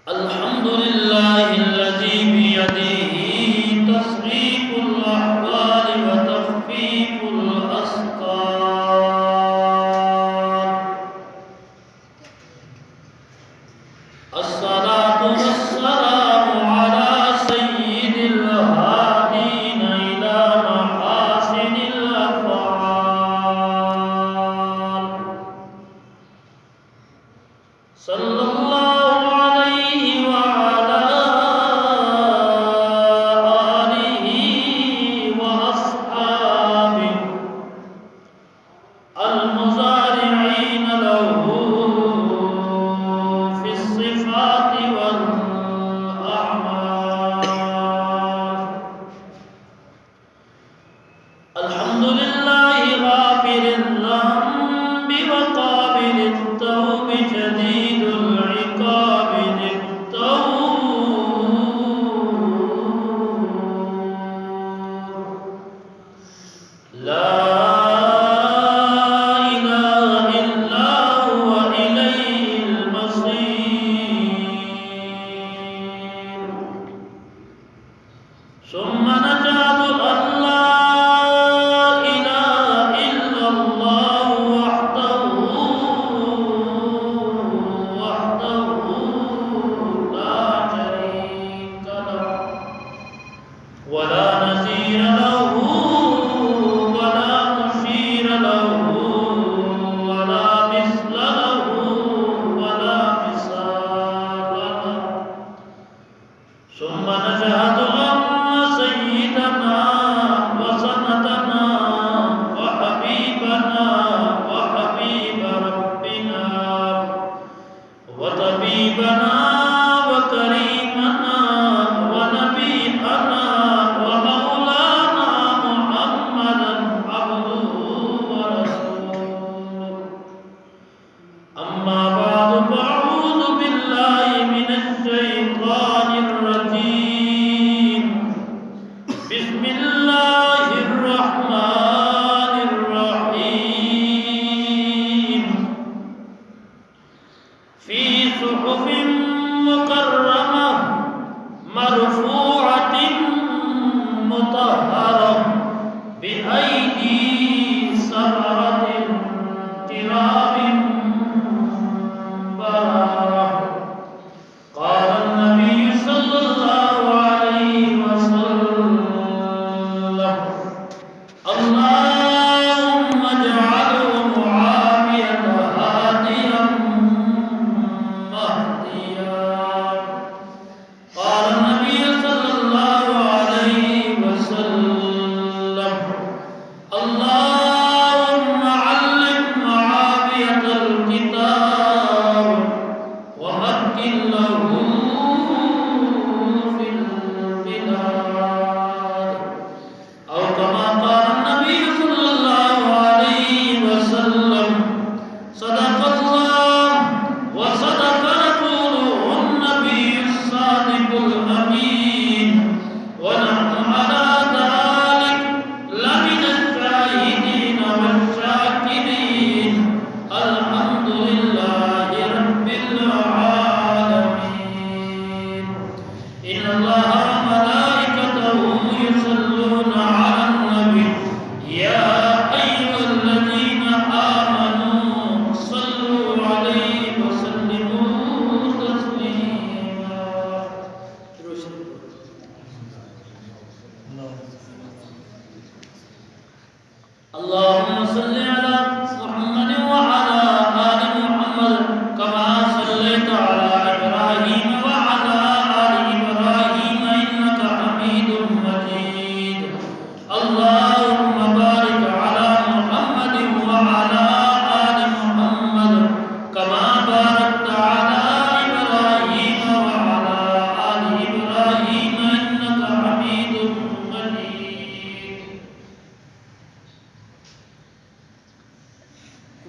الحمد لله الذي بيده تصريف الأحوال وتخفيف الأسقام. الصلاة والسلام على سيد الهادين إلى محاسن الأفعال. صلى الله عليه وعلى آله وأصحابه المزارعين له في الصفات والأعمال. الحمد لله غافر الذنب وقابل التوب شديد العقاب ذي الطول. لا إله إلا هو إليه المصير. ثم نشهد أن لا إله إلا الله وحده لا شريك له ولا نظير له ولا مشير له ولا مثل له ولا مثال له. ثم نشهد أن سيدنا وسندنا وحبيبنا وحبيب ربنا وطبيبنا وكريمنا ونبينا ومولانا محمدا عبده ورسوله. أما بعد فأعوذ بالله من الشيطان الرجيم. بسم الله الرحمن الرحيم. في صحف مكرمة مرفوعة مطهرة بأيدي سفرة كرام بررة. قال النبي صلى الله عليه وسلم: اللهم اجعله معافية هاديا مهديا. قال النبي صلى الله عليه وسلم: اللهم علم معافية الكتاب ومكن له في البلاد. أو كما قال النبي صلى الله عليه وسلم: صدق الله وصدق رسوله النبي الصادق الأمين ونحن على ذلك لمن الشاهدين والشاكرين. الحمد لله رب العالمين. إن الله وملائكته يصلون على النبي يا أيها الذين آمنوا صلوا عليه وسلموا تسليما. اللهم صل على محمد وعلى آل محمد كما صليت على إبراهيم وعلى آل إبراهيم إنك حميد مجيد. اللهم بارك على محمد وعلى آل محمد كما باركت على إبراهيم وعلى آل إبراهيم إنك حميد مجيد.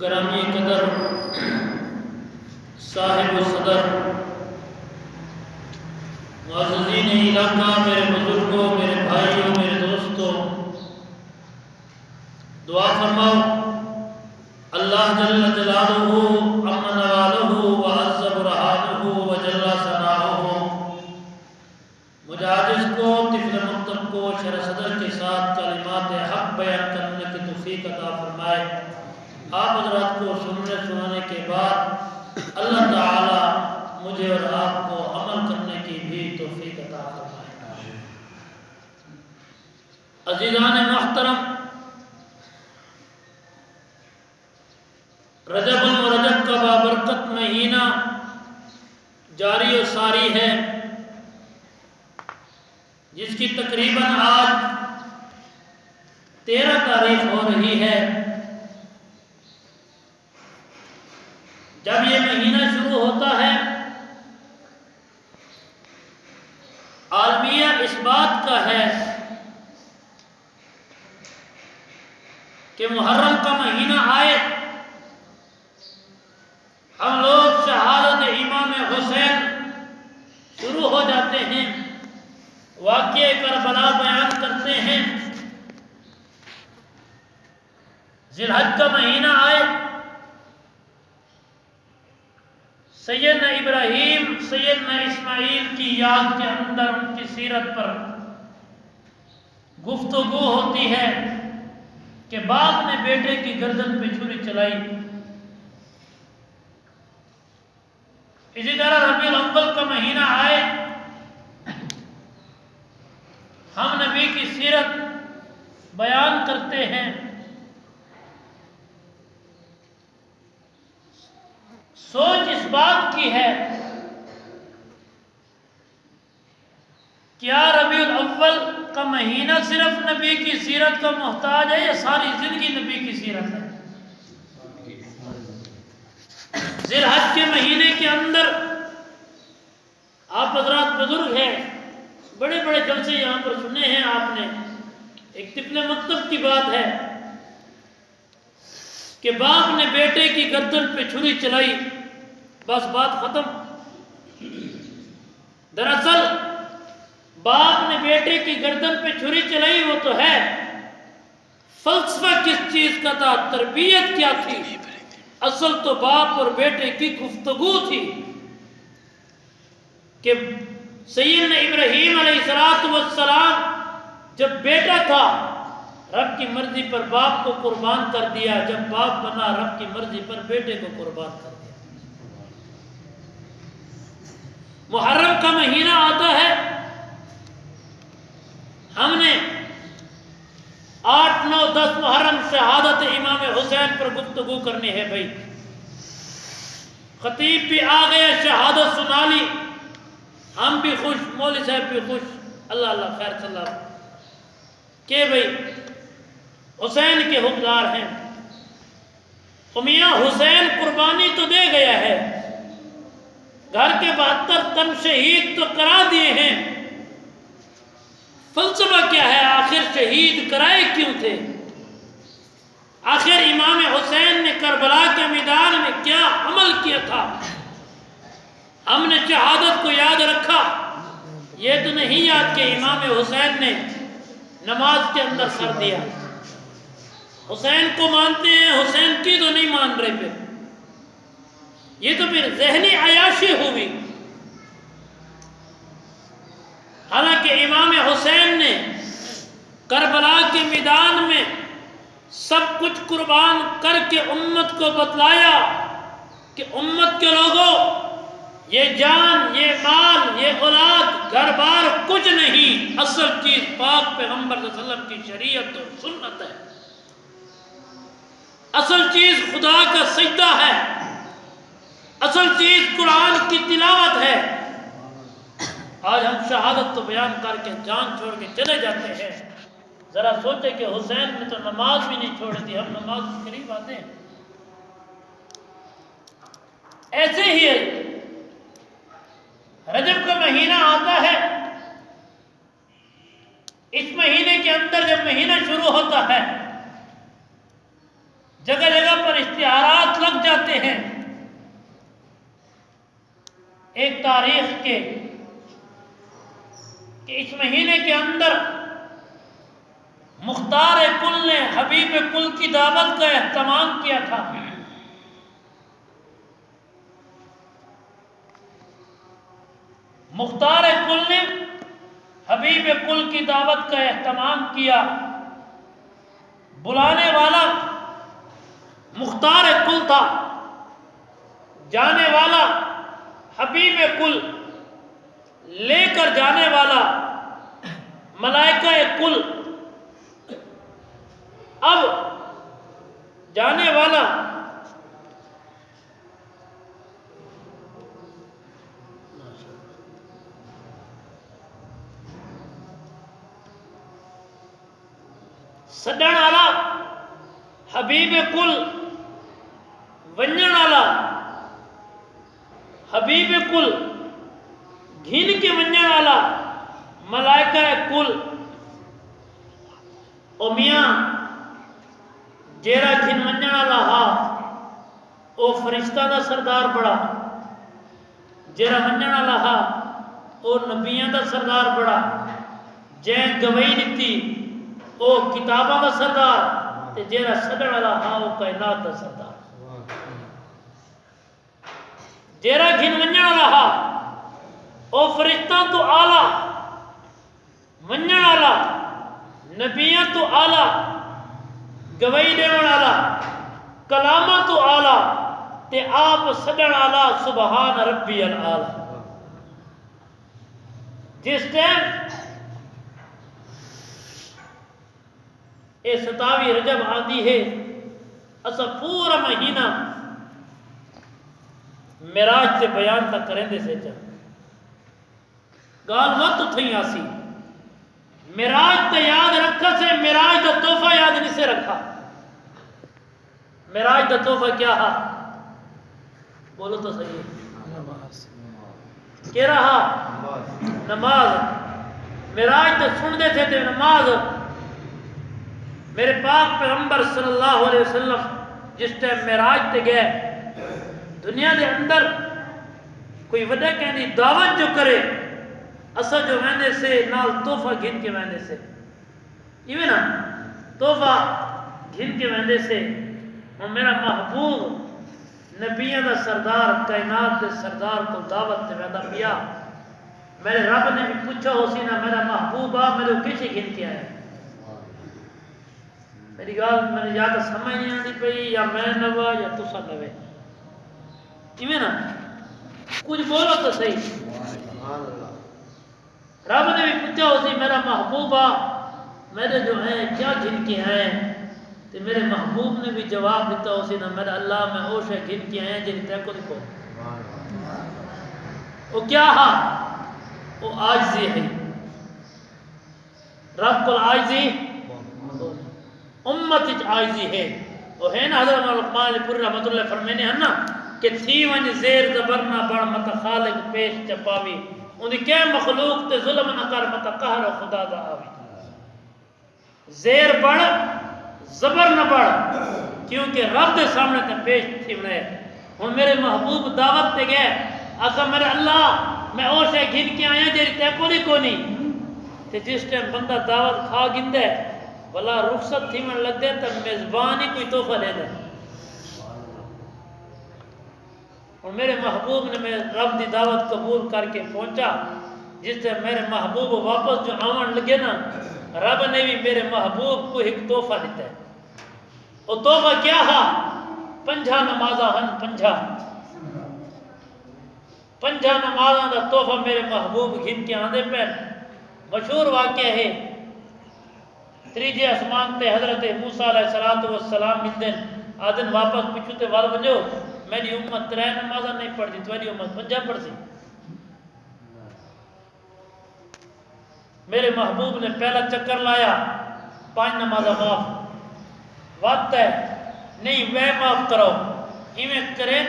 گرامی قدر صاحب و صدر معززین علاقہ، میرے بزرگوں، میرے بھائیوں، میرے دوستوں، دعا فرماؤ اللہ جل جلالہ امن والہ وعز برہانہ وجل ثناؤہ مجھے عاجز کو، طفل مکتب کو شرح صدر کے ساتھ کلمات حق بیان کرنے کی توفیق عطا فرمائے۔ آپ حضرات کو سنانے کے بعد اللہ تعالی مجھے اور آپ کو عمل کرنے کی بھی توفیق عطا فرمائے۔ عزیزان محترم، رجب المرجب کا بابرکت مہینہ جاری و ساری ہے، جس کی تقریباً آج 13 تاریخ ہو رہی ہے۔ جب یہ مہینہ شروع ہوتا ہے، عالمیہ اس بات کا ہے کہ محرم کا مہینہ آئے، ہم لوگ شہادت امام حسین شروع ہو جاتے ہیں، واقعہ کربلا بیان کرتے ہیں۔ ذی الحج کا مہینہ آئے، سیدنا ابراہیم سیدنا اسماعیل کی یاد کے اندر ان کی سیرت پر گفتگو ہوتی ہے کہ باپ نے بیٹے کی گردن پہ چھری چلائی۔ اسی طرح ربیع الاول کا مہینہ آئے، ہم نبی کی سیرت بیان کرتے ہیں۔ سوچ اس بات کی ہے کیا ربیع الاول کا مہینہ صرف نبی کی سیرت کا محتاج ہے یا ساری زندگی نبی کی سیرت ہے؟ ذی الحج کے مہینے کے اندر آپ حضرات بزرگ ہیں، بڑے بڑے جلسے یہاں پر سنے ہیں آپ نے۔ ایک طفل مکتب کی بات ہے کہ باپ نے بیٹے کی گردن پہ چھری چلائی، بس بات ختم۔ دراصل باپ نے بیٹے کی گردن پہ چھری چلائی وہ تو ہے، فلسفہ کس چیز کا تھا، تربیت کیا تھی؟ اصل تو باپ اور بیٹے کی گفتگو تھی کہ سیدنا ابراہیم علیہ السلام جب بیٹا تھا رب کی مرضی پر باپ کو قربان کر دیا، جب باپ بنا رب کی مرضی پر بیٹے کو قربان کر دیا۔ محرم کا مہینہ آتا ہے، ہم نے 8، 9، 10 محرم شہادت امام حسین پر گفتگو کرنی ہے بھائی۔ خطیب بھی آ گیا، شہادت سنا لی، ہم بھی خوش، مولوی صاحب بھی خوش، اللہ اللہ خیر صلی اللہ کہ بھائی حسین کے حقدار ہیں۔ تو میاں حسین قربانی تو دے گیا ہے، گھر کے 72 تن شہید تو کرا دیے ہیں، فلسفہ کیا ہے؟ آخر شہید کرائے کیوں تھے؟ آخر امام حسین نے کربلا کے میدان میں کیا عمل کیا تھا؟ ہم نے شہادت کو یاد رکھا، یہ تو نہیں یاد کہ امام حسین نے نماز کے اندر سر دیا۔ حسین کو مانتے ہیں، حسین کی تو نہیں مان رہے پھر، یہ تو پھر ذہنی عیاشی ہوئی۔ حالانکہ امام حسین نے کربلا کے میدان میں سب کچھ قربان کر کے امت کو بتلایا کہ امت کے لوگوں، یہ جان، یہ مال، یہ اولاد، گھر بار کچھ نہیں، اصل چیز پاک پیغمبر صلی اللہ علیہ وسلم کی شریعت اور سنت ہے، اصل چیز خدا کا سجدہ ہے، اصل چیز قرآن کی تلاوت ہے۔ آج ہم شہادت تو بیان کر کے جان چھوڑ کے چلے جاتے ہیں، ذرا سوچے کہ حسین نے تو نماز بھی نہیں چھوڑ دی، ہم نماز کے قریب آتے ہیں۔ ایسے ہی رجب کا مہینہ آتا ہے، اس مہینے کے اندر جب مہینہ شروع ہوتا ہے جگہ جگہ پر اشتہارات لگ جاتے ہیں ایک تاریخ کے کہ اس مہینے کے اندر مختار کل نے حبیب کل کی دعوت کا اہتمام کیا تھا. مختار کل نے حبیب کل کی دعوت کا اہتمام کیا. بلانے والا مختار کل تھا، جانے والا حبیب کل، لے کر جانے والا ملائکہ کل. اب جانے والا سڈن والا حبیب کل، ونجن والا حبیب کل، گھن کے ونجن والا ملائکہ کل. او میاں جیڑا گھن ونجن والا ہا او فرشتہ دا سردار بڑا، جیڑا ونجن والا ہا او نبیاں دا سردار بڑا، جین گواہی دتی او کتاباں دا سردار، تے جیڑا سدن والا ہا او کائنات دا سردار. جیڑا گھن ونجن والا ہا او فرشتاں تو اعلیٰ، ونجن والا نبیاں تو اعلیٰ، گواہی دیون والا کلاماں تو اعلیٰ، تے آپ سدن والا سبحان ربی الاعلیٰ. جس ٹائم اے 27 رجب آندی ہے، اسا پورا مہینہ معراج تے بیان تک کریں دے سے چل گال وقت تھئی آسی. معراج تے یاد رکھا سے، معراج دا تحفہ یاد نہیں سے رکھا. معراج دا تحفہ کیا ہا؟ بولو تو صحیح. کیا رہا؟ نماز. معراج تے سن دے تھے نماز. میرے پاک پیغمبر صلی اللہ علیہ وسلم جس ٹائم معراج تے گئے، دنیا دے اندر کوئی وڈا کہنی دعوت جو کرے، اسا جو ویندے سے نال تحفہ گھن کے ویندے سے، ایویں نا تحفہ گھن کے ویندے سے. اور میرا محبوب نبیوں دا سردار، کائنات دے سردار کو دعوت تے ویندا پیا. میرے رب نے بھی پوچھا ہو سی نا میرا محبوب آ میرے کسی گھن کے آیا. میری گال میں نے یا تو سمجھ نہیں آتی پئی، یا میں نوا یا تسا نوے. ایویں نا کچھ بولو تو صحیح. رب نے بھی پوچھا ہو سی میرا محبوبہ میرے جو ہیں کیا گھن کے ہیں، تو میرے محبوب نے بھی جواب دیتا ہو سی نا میرا اللہ میں او شے گھن کے ہیں جن تے کو دیکھو. وہ کیا ہا؟ وہ عاجزی ہے. رب کو عاجزی، امت عاجزی ہے. وہ ہے نا حضرت لقمان پوری رحمت اللہ فرمینے ہیں نا کہ تھی ونج زیر زبر نہ بڑھ مت خالق پیش چپاوی، ان کے مخلوق تے ظلم نہ کر مت قہر خدا دا آوی. زیر بڑھ زبر نہ بڑھ، کیونکہ رب دے سامنے تے پیش تھی بنے. ہن میرے محبوب دعوت تے گئے، آقا میرے اللہ میں اور سے گھن کے آیا جیری تے کو نہیں. تے جس ٹائم بندہ دعوت کھا گندے بلا رخصت تھی من لگ دے تو میزبان ہی کوئی تحفہ دے دے. اور میرے محبوب نے میں رب دی دعوت قبول کر کے پہنچا. جس سے میرے محبوب واپس جو آون لگے نا، رب نے بھی میرے محبوب کو ایک تحفہ دیتا ہے. وہ تحفہ کیا ہے؟ 5 نمازاں ہن. 5 نمازاں دا تحفہ میرے محبوب گھن کے آندے پہ. مشہور واقعہ ہے، تریجے آسمان تے حضرت موسیٰ علیہ السلام ملدن، آدن واپس پچھو تے وال بجو میری امت 3 نمازاں نہیں پڑھ دی، تیری امت 5 پڑھ سی. میرے محبوب نے پہلا چکر لایا 5 نمازاں معاف. وقت ہے نہیں وہ معاف کرو. ایویں کریں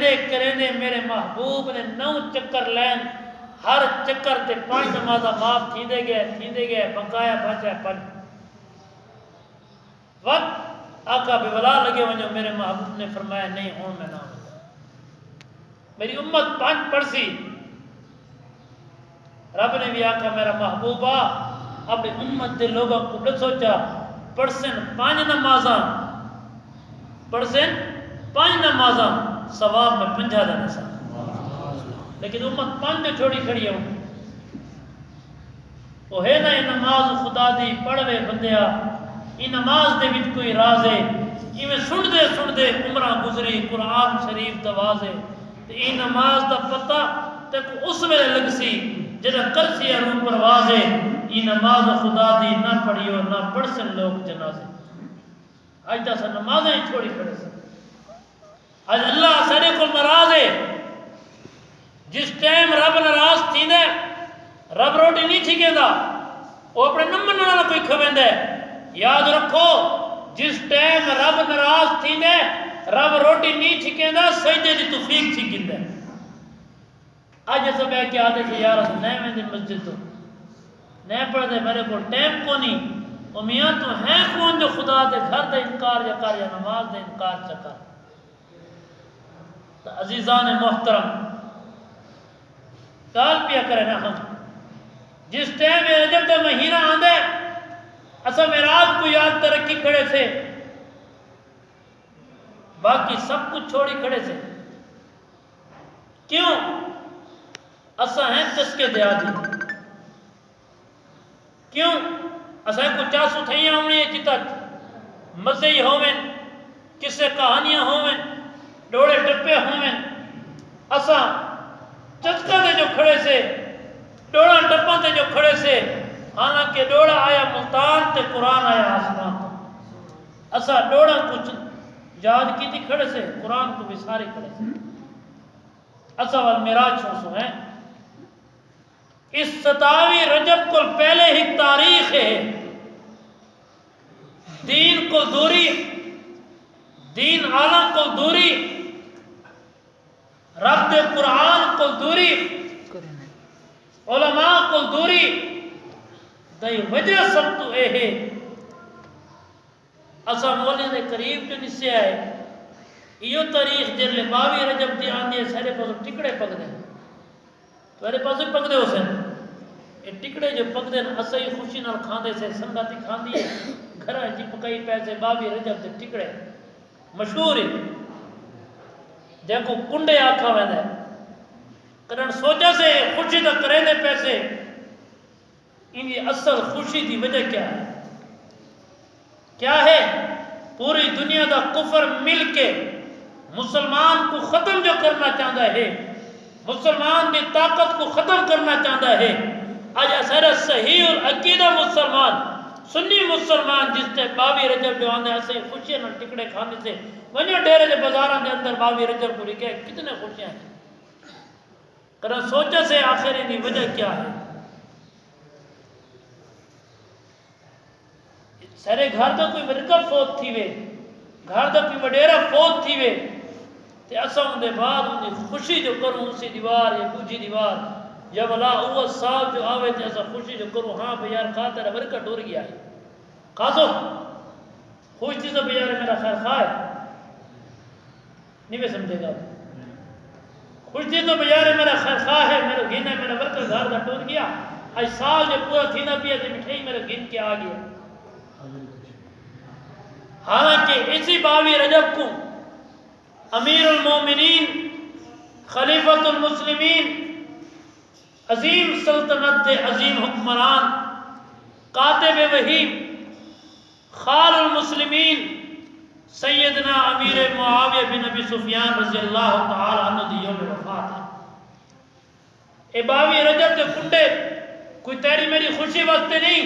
دے میرے محبوب نے 9 چکر لین، ہر چکر تے 5 نمازاں معاف تھیندے گئے بقایا بچا 5. وقت آقا بے ولا لگے ونجو، میرے محبوب نے فرمایا نہیں ہون میں نہ ہوتا. میری امت 5 پڑھ سی. رب نے بھی آقا میرا محبوبہ اپنی امت دے لوگوں کو نہ سوچا پڑھسن 5 نمازاں پڑھسن 5 نمازاں ثواب میں 50 دا نصاب، لیکن امت 5 جو چھوڑی کھڑی ہوں وہ ہے نا یہ نماز خدا دی پڑھوے بندیا، یہ نماز دے وچ کوئی راز ہے، میں سن دے عمرہ گزری قرآن شریف دوازے یہ نماز دا پتہ تے اس ویلے لگ سی جڑا کرسی روح پرواز ہے، یہ نماز خدا دی نہ پڑھیو نہ پڑھ سن لوگ جنازے، آج تا سا نمازیں چھوڑی کھڑے سن، آج اللہ سارے کو ناراض ہے، جس ٹائم رب ناراض تھی دے رب روٹی نہیں چھکے دا وہ اپنے نمبر نہ کوئی کھویں دے، یاد رکھو جس ٹائم رب ناراض تھی دے رب روٹی نہیں چھکے دا سجدے دی توفیق چھکیں دے، آج ایسا بے کیا آتے کہ یا رسول نئے میں دن مسجد تو نئے پڑھ دے میرے کو ٹائم کو نہیں، او میاں تو ہیں کون جو خدا دے گھر دے انکار یا کر یا نماز دے انکار چکر، تو عزیزان محترم کال پیا کرے نا ہم جس ٹائم رجب دا مہینہ آندے اسا معراج کو یاد ترقی کھڑے تھے باقی سب کچھ چھوڑی کھڑے تھے، کیوں؟ اسا ہیں چسکے دیا دی، کیوں؟ اسا کو چاسو تھیاں ہونی ہے تک مزے ہی ہوویں کسے کہانیاں ہوویں ڈوڑے ٹپے ہوویں، اسا چسکا دے جو کھڑے سے ڈوڑا ٹپاں تے جو کھڑے سے، حالانکہ ڈوڑا آیا ملتان تے قرآن آیا آسمان، اسا ڈوڑا کچھ یاد کی تھی کھڑے سے قرآن کو بھی سارے کھڑے سے، اسا والمراج چھو ہیں اس 27 رجب کو پہلے ہی تاریخ ہے، دین کو دوری دین عالم کو دوری رب قرآن کو دوری علماء کو دوری دائی وجہ سب تو اے ہے اسا مولی دے قریب جو نسے آئے یہ تاریخ جلے 22 رجب دی آندی ہے سارے پاسو ٹکڑے پک دیں تو میرے پاسو ہی پک دے ہو سن یہ ٹکڑے جو پک دیں اسا ہی خوشی نال کھاندے سے سنگاتی کھاندی ہے گھرہ جی پکائی پیسے 22 رجب دے ٹکڑے مشہور ہے دیکھو کنڈے آکھا ویندے کرن سوچا سے خوشی دا کرے دے پیسے ان کی اصل خوشی دی وجہ کیا ہے پوری دنیا دا کفر مل کے مسلمان کو ختم جو کرنا چاہتا ہے مسلمان کی طاقت کو ختم کرنا چاہتا ہے آج اثر صحیح اور عقیدہ مسلمان سنی مسلمان جس سے 22 رجب جو آنے ایسے خوشیاں نہ ٹکڑے کھانے سے ونیا ڈیرے دے بازاراں دے اندر 22 رجب کو لکھے کتنے خوشیاں ہیں کرن سوچا سے آخر انہی وجہ کیا ہے سارے گھر دا کوئی ورکہ فوت تھی وے گھر دا کوئی وڈیرہ فوت تھی وے تے اسا ان دے بعد ان دی خوشی جو کروں اسی دیوار یا دوجی دیوار یا بلا اوہ صاحب جو آوے تے ایسا خوشی جو کروں ہاں بھئی یار خواہ تیرا ورکہ ٹور گیا ہے خاصو خوش تھی تو بیارے میرا خیر خواہ ہے نہیں میں سمجھے گا خوش تھی تو بیارے میرا خیر خواہ ہے میرا گھن ہے میرا ورکہ گھر دا ٹور گیا آج سال جو پورا تھی نہ پیا تے مٹھائی میرا گھن کے آ گیا حالانکہ اسی 22 رجب کو امیر المومنین خلیفۃ المسلمین عظیم سلطنت دے عظیم حکمران کاتب وحی خال المسلمین سیدنا امیر معاویہ بن ابی سفیان رضی اللہ تعالی عنہ دی یوم وفات ہے اے 22 رجب دے کنڈے کوئی تیری میری خوشی وقت نہیں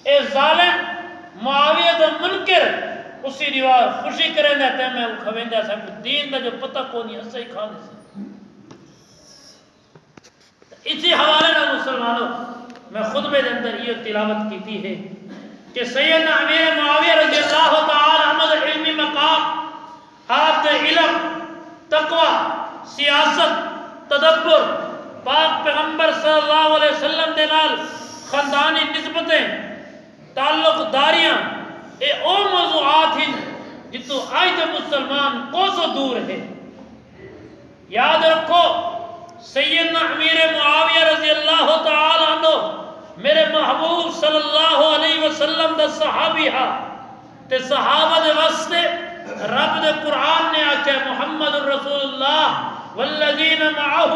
اے ظالم معاویہ دا منکر اسی دیوار خوشی کریں دے تے میں کھویں دے سا دین دا جو پتہ کو نہیں اسے ہی کھانے سے اسی حوالے نہ مسلمانوں میں خطبے دے اندر یہ تلاوت کیتی ہے کہ سیدنا امیر معاویہ رضی اللہ تعالی عنہ دے علمی مقام آپ دے علم تقوی سیاست تدبر پاک پیغمبر صلی اللہ علیہ وسلم دے نال خاندانی نسبتیں تعلق داریاں اے او موضوعات ہیں جتو آج تے مسلمان کوسو دور ہے یاد رکھو سیدنا امیر معاویہ رضی اللہ تعالی عنہ میرے محبوب صلی اللہ علیہ وسلم دا صحابی ہا تے صحابہ دے واسطے رب دے قرآن نے آکھیا محمد رسول اللہ والذین معہ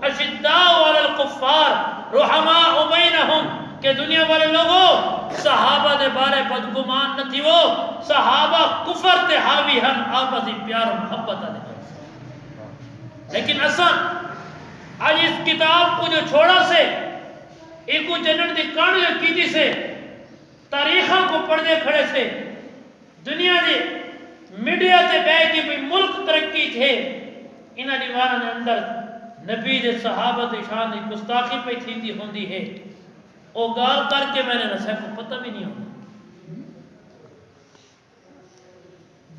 اشداء علی الکفار رحماء بینہم کہ دنیا والے لوگوں صحابہ دے بارے بدگمان نہ تھی وہ صحابہ کفر تے حاوی ہن آپس پیار و محبت آنے لیکن اساں آج اس کتاب کو جو چھوڑا سے ایک کو جنن دی کہانی جو کیتی سے تاریخوں کو پڑھنے کھڑے سے دنیا دے میڈیا تے بے کی بھی ملک ترقی تھے انہاں دیوانوں دے اندر نبی دے صحابہ دی شان دی گستاخی پہ تھی ہوندی ہے او گال کر کے میں نے نسے کو پتہ بھی نہیں ہوتا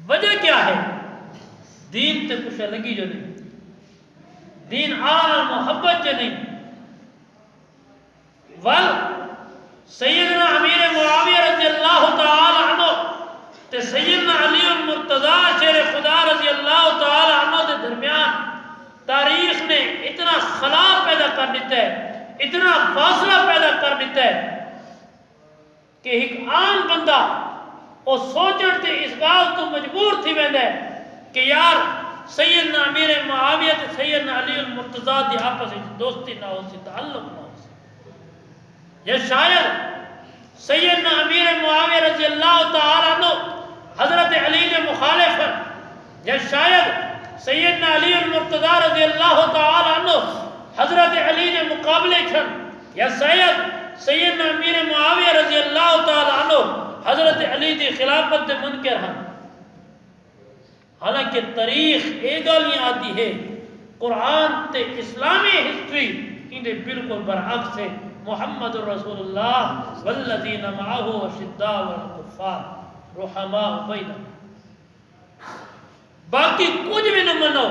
وجہ کیا ہے دین تے کچھ لگی جو نہیں دین آل محبت جو نہیں ول سیدنا امیر معاویہ رضی اللہ تعالی عنہ تے سیدنا علی المرتضی شیر خدا رضی اللہ تعالی عنہ دے درمیان تاریخ نے اتنا خلا پیدا کر دیتا ہے اتنا فاصلہ پیدا کر دیتا ہے کہ ایک عام بندہ وہ سوچن تے اس گال تو مجبور تھی ویندا ہے کہ یار سیدنا امیر معاویہ تے سیدنا علی المرتضی دی آپس وچ دوستی نہ ہو سی تعلق نہ ہو سی یا شاید سیدنا امیر معاویہ رضی اللہ تعالی عنہ حضرت علی نے مخالف یا شاید سیدنا علی المرتضی رضی اللہ تعالی عنہ حضرت علی نے مقابلے چھن یا سیدنا امیر معاویہ رضی اللہ تعالی عنہ حضرت علی دی خلافت دے منکر ہیں حالانکہ تاریخ ایک گالیاں آتی ہے قرآن تے اسلامی ہسٹری انہیں بالکل برعکس ہے محمد رسول اللہ والذین معہ اشداء علی الکفار رحماء بینہم باقی کچھ بھی نہ منو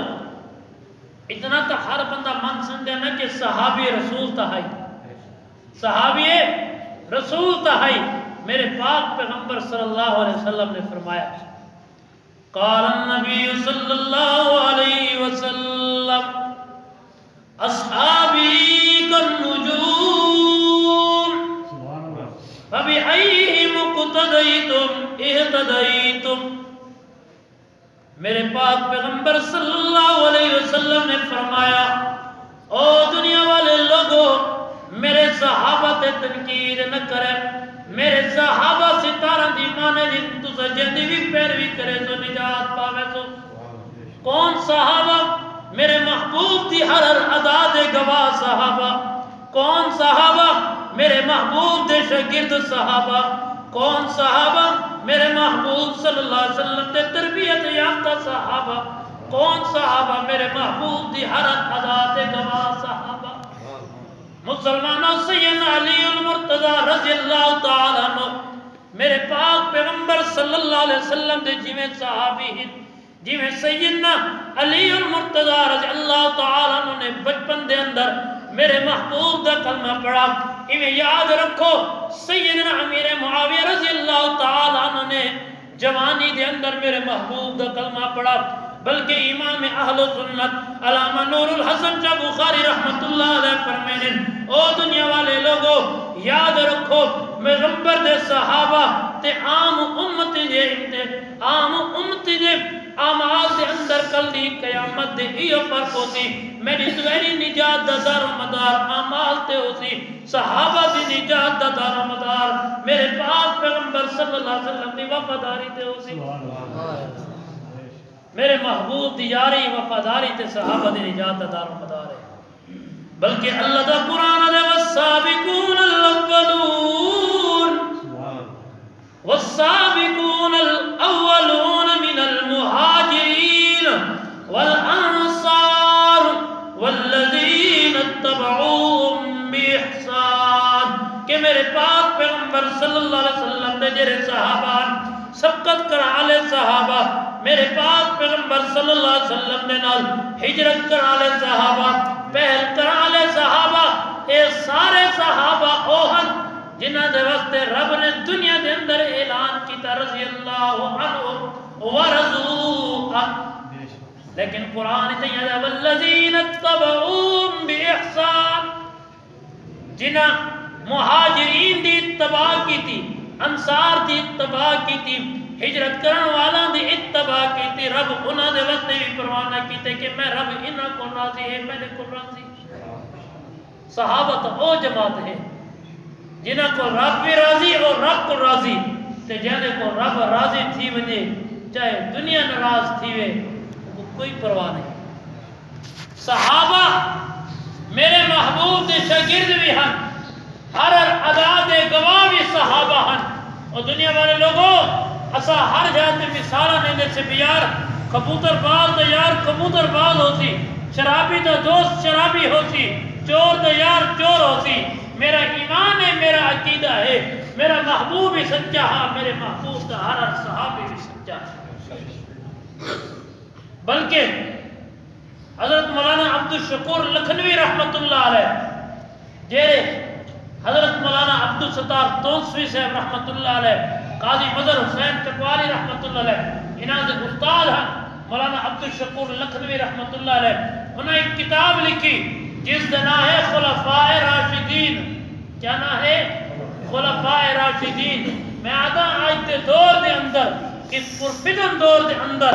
اتنا تو ہر بندہ من سمجھے نا کہ صحابی رسول تہائی صحابی رسول تہائی میرے پاک پیغمبر صلی اللہ علیہ وسلم نے فرمایا قال النبی صلی اللہ علیہ وسلم اصحابی کالنجوم فبأیہم اقتدیتم اہتدیتم میرے پاک پیغمبر صلی اللہ علیہ وسلم نے فرمایا او دنیا والے لوگوں میرے صحابہ تے تنقید نہ کرے میرے صحابہ ستارہ دی مانے دی تُسا جہدی بھی پیروی کرے تو نجات پاوے تو کون صحابہ میرے محبوب دی ہر ادا دے گواہ صحابہ کون صحابہ میرے محبوب دے شاگرد صحابہ کون صحابہ میرے محبوب صلی اللہ علیہ وسلم دے تربیت یافتہ صحابہ کون صحابہ میرے محبوب دی ہر ادا دے گواہ صحابہ مسلمانوں سیدنا علی المرتضی رضی اللہ تعالیٰ عنہ میرے پاک پیغمبر صلی اللہ علیہ وسلم دے جیویں صحابی ہیں جیویں سیدنا علی المرتضی رضی اللہ تعالیٰ عنہ نے بچپن دے اندر میرے محبوب دا کلمہ پڑھا انہیں یاد رکھو سیدنا امیر معاویہ رضی اللہ تعالیٰ عنہ نے جوانی دے اندر میرے محبوب دا کلمہ پڑھا بلکہ امام اہل سنت علامہ نور الحسن شاہ بخاری رحمت اللہ علیہ فرمینے او دنیا والے لوگوں یاد رکھو پیغمبر دے صحابہ تے عام امتی دے اعمال دے اندر کلی قیامت دے ایو فرق ہوتی میری دوری نجات دا دار و مدار اعمال تے ہوتی صحابہ دی نجات دا دار و مدار میرے پاک پیغمبر صلی اللہ علیہ وسلم دی وفاداری تے ہوتی میرے محبوب دی یاری وفاداری تے صحابہ دی نجات دا دار و مدار ہے بلکہ اللہ دا قرآن دے والسابقون الاولون والسابقون الاولون من المہاجرین والانصار والذین اتبعوهم باحسان کہ میرے پاک پیغمبر صلی اللہ علیہ وسلم دے جرے صحابہ سبقت کرالے صحابہ میرے پاک پیغمبر صلی اللہ علیہ وسلم دے نال ہجرت کرالے صحابہ پہل کرالے صحابہ اے سارے صحابہ اوہن جنہ دے واسطے رب نے دنیا دے اندر اعلان کیتا رضی اللہ عنہ ورضوا لیکن قرآن تیہ دے والذین اتبعوهم باحسان جنہ مہاجرین دی اتباع کی تھی انصار دی اتباع کی تھی ہجرت کرن والا دی اتباع کیتی رب انہاں دے واسطے بھی پرواہ نہ کیتے کہ میں رب انہاں کو راضی ہے میرے کو راضی. صحابہ تو او جماعت ہے جنہاں کو رب بھی راضی اور رب کو راضی تے جنے کو رب راضی تھی ونجے چاہے دنیا ناراض تھی وے وہ کوئی پرواہ نہیں. صحابہ میرے محبوب دے شاگرد بھی ہیں ہر ادا دے گواہ بھی صحابہ ہیں. اور دنیا والے لوگوں اسا ہر جاتے مثالہ دینے سے بھی یار کبوتر باز دا یار کبوتر باز ہوتی شرابی دا دوست شرابی ہوتی چور دا یار چور ہوتی. میرا ایمان ہے میرا عقیدہ ہے میرا محبوب بھی سچا ہے میرے محبوب دا ہر صحابی بھی سچا ہے. بلکہ حضرت مولانا عبدالشکور لکھنوی رحمت اللہ علیہ جیرے حضرت مولانا عبدالستار تونسوی صاحب رحمت اللہ علیہ قاضی مظہر حسین تکوالی رحمت اللہ علیہ انہاں دے استاد ہیں مولانا عبدالشکور لکھنوی رحمت اللہ علیہ. انہوں نے ایک کتاب لکھی جس کا نام ہے خلفاء راشدین. کیا نام ہے؟ خلفاء راشدین. میں آدھا آج کے دور دے اندر اس پرفتن دور دے اندر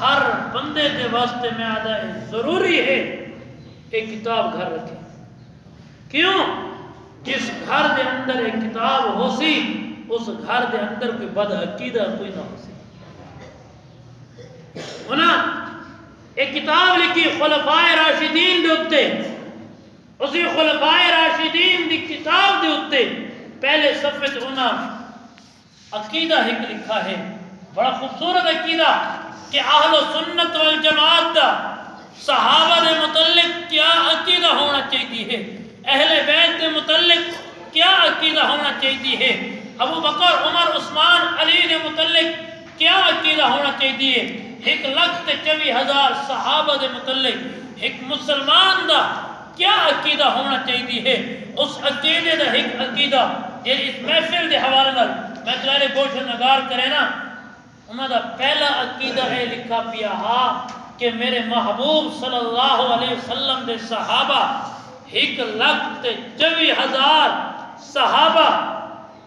ہر بندے دے واسطے میں آدھا ہے ضروری ہے ایک کتاب گھر رکھے. کیوں؟ جس گھر دے اندر ایک کتاب ہو سی اس گھر دے اندر کوئی بد عقیدہ کوئی نہ ہو سی. انہاں ایک کتاب لکھی خلفاء راشدین دے اتے. اسی خلفاء راشدین دی کتاب دے اتے پہلے صفحے تے انہاں عقیدہ ایک لکھا ہے بڑا خوبصورت عقیدہ کہ اہل سنت والجماعت دا صحابہ دے متعلق کیا عقیدہ ہونا چاہیے ہے اہل بیت دے متعلق کیا عقیدہ ہونا چاہیے ہے ابو بکر عمر عثمان علی دے متعلق کیا عقیدہ ہونا چاہیے. 1,24,000 صحابہ دے متعلق ایک مسلمان دا کیا عقیدہ ہونا چاہیے ہے. اس عقیدے دا ایک عقیدہ یہ اس محفل دے حوالے نال میں تمہارے گوشت نگار کرے نا انہاں دا پہلا عقیدہ ہے لکھا پیا ہا کہ میرے محبوب صلی اللہ علیہ وسلم دے صحابہ 1,24,000 صحابہ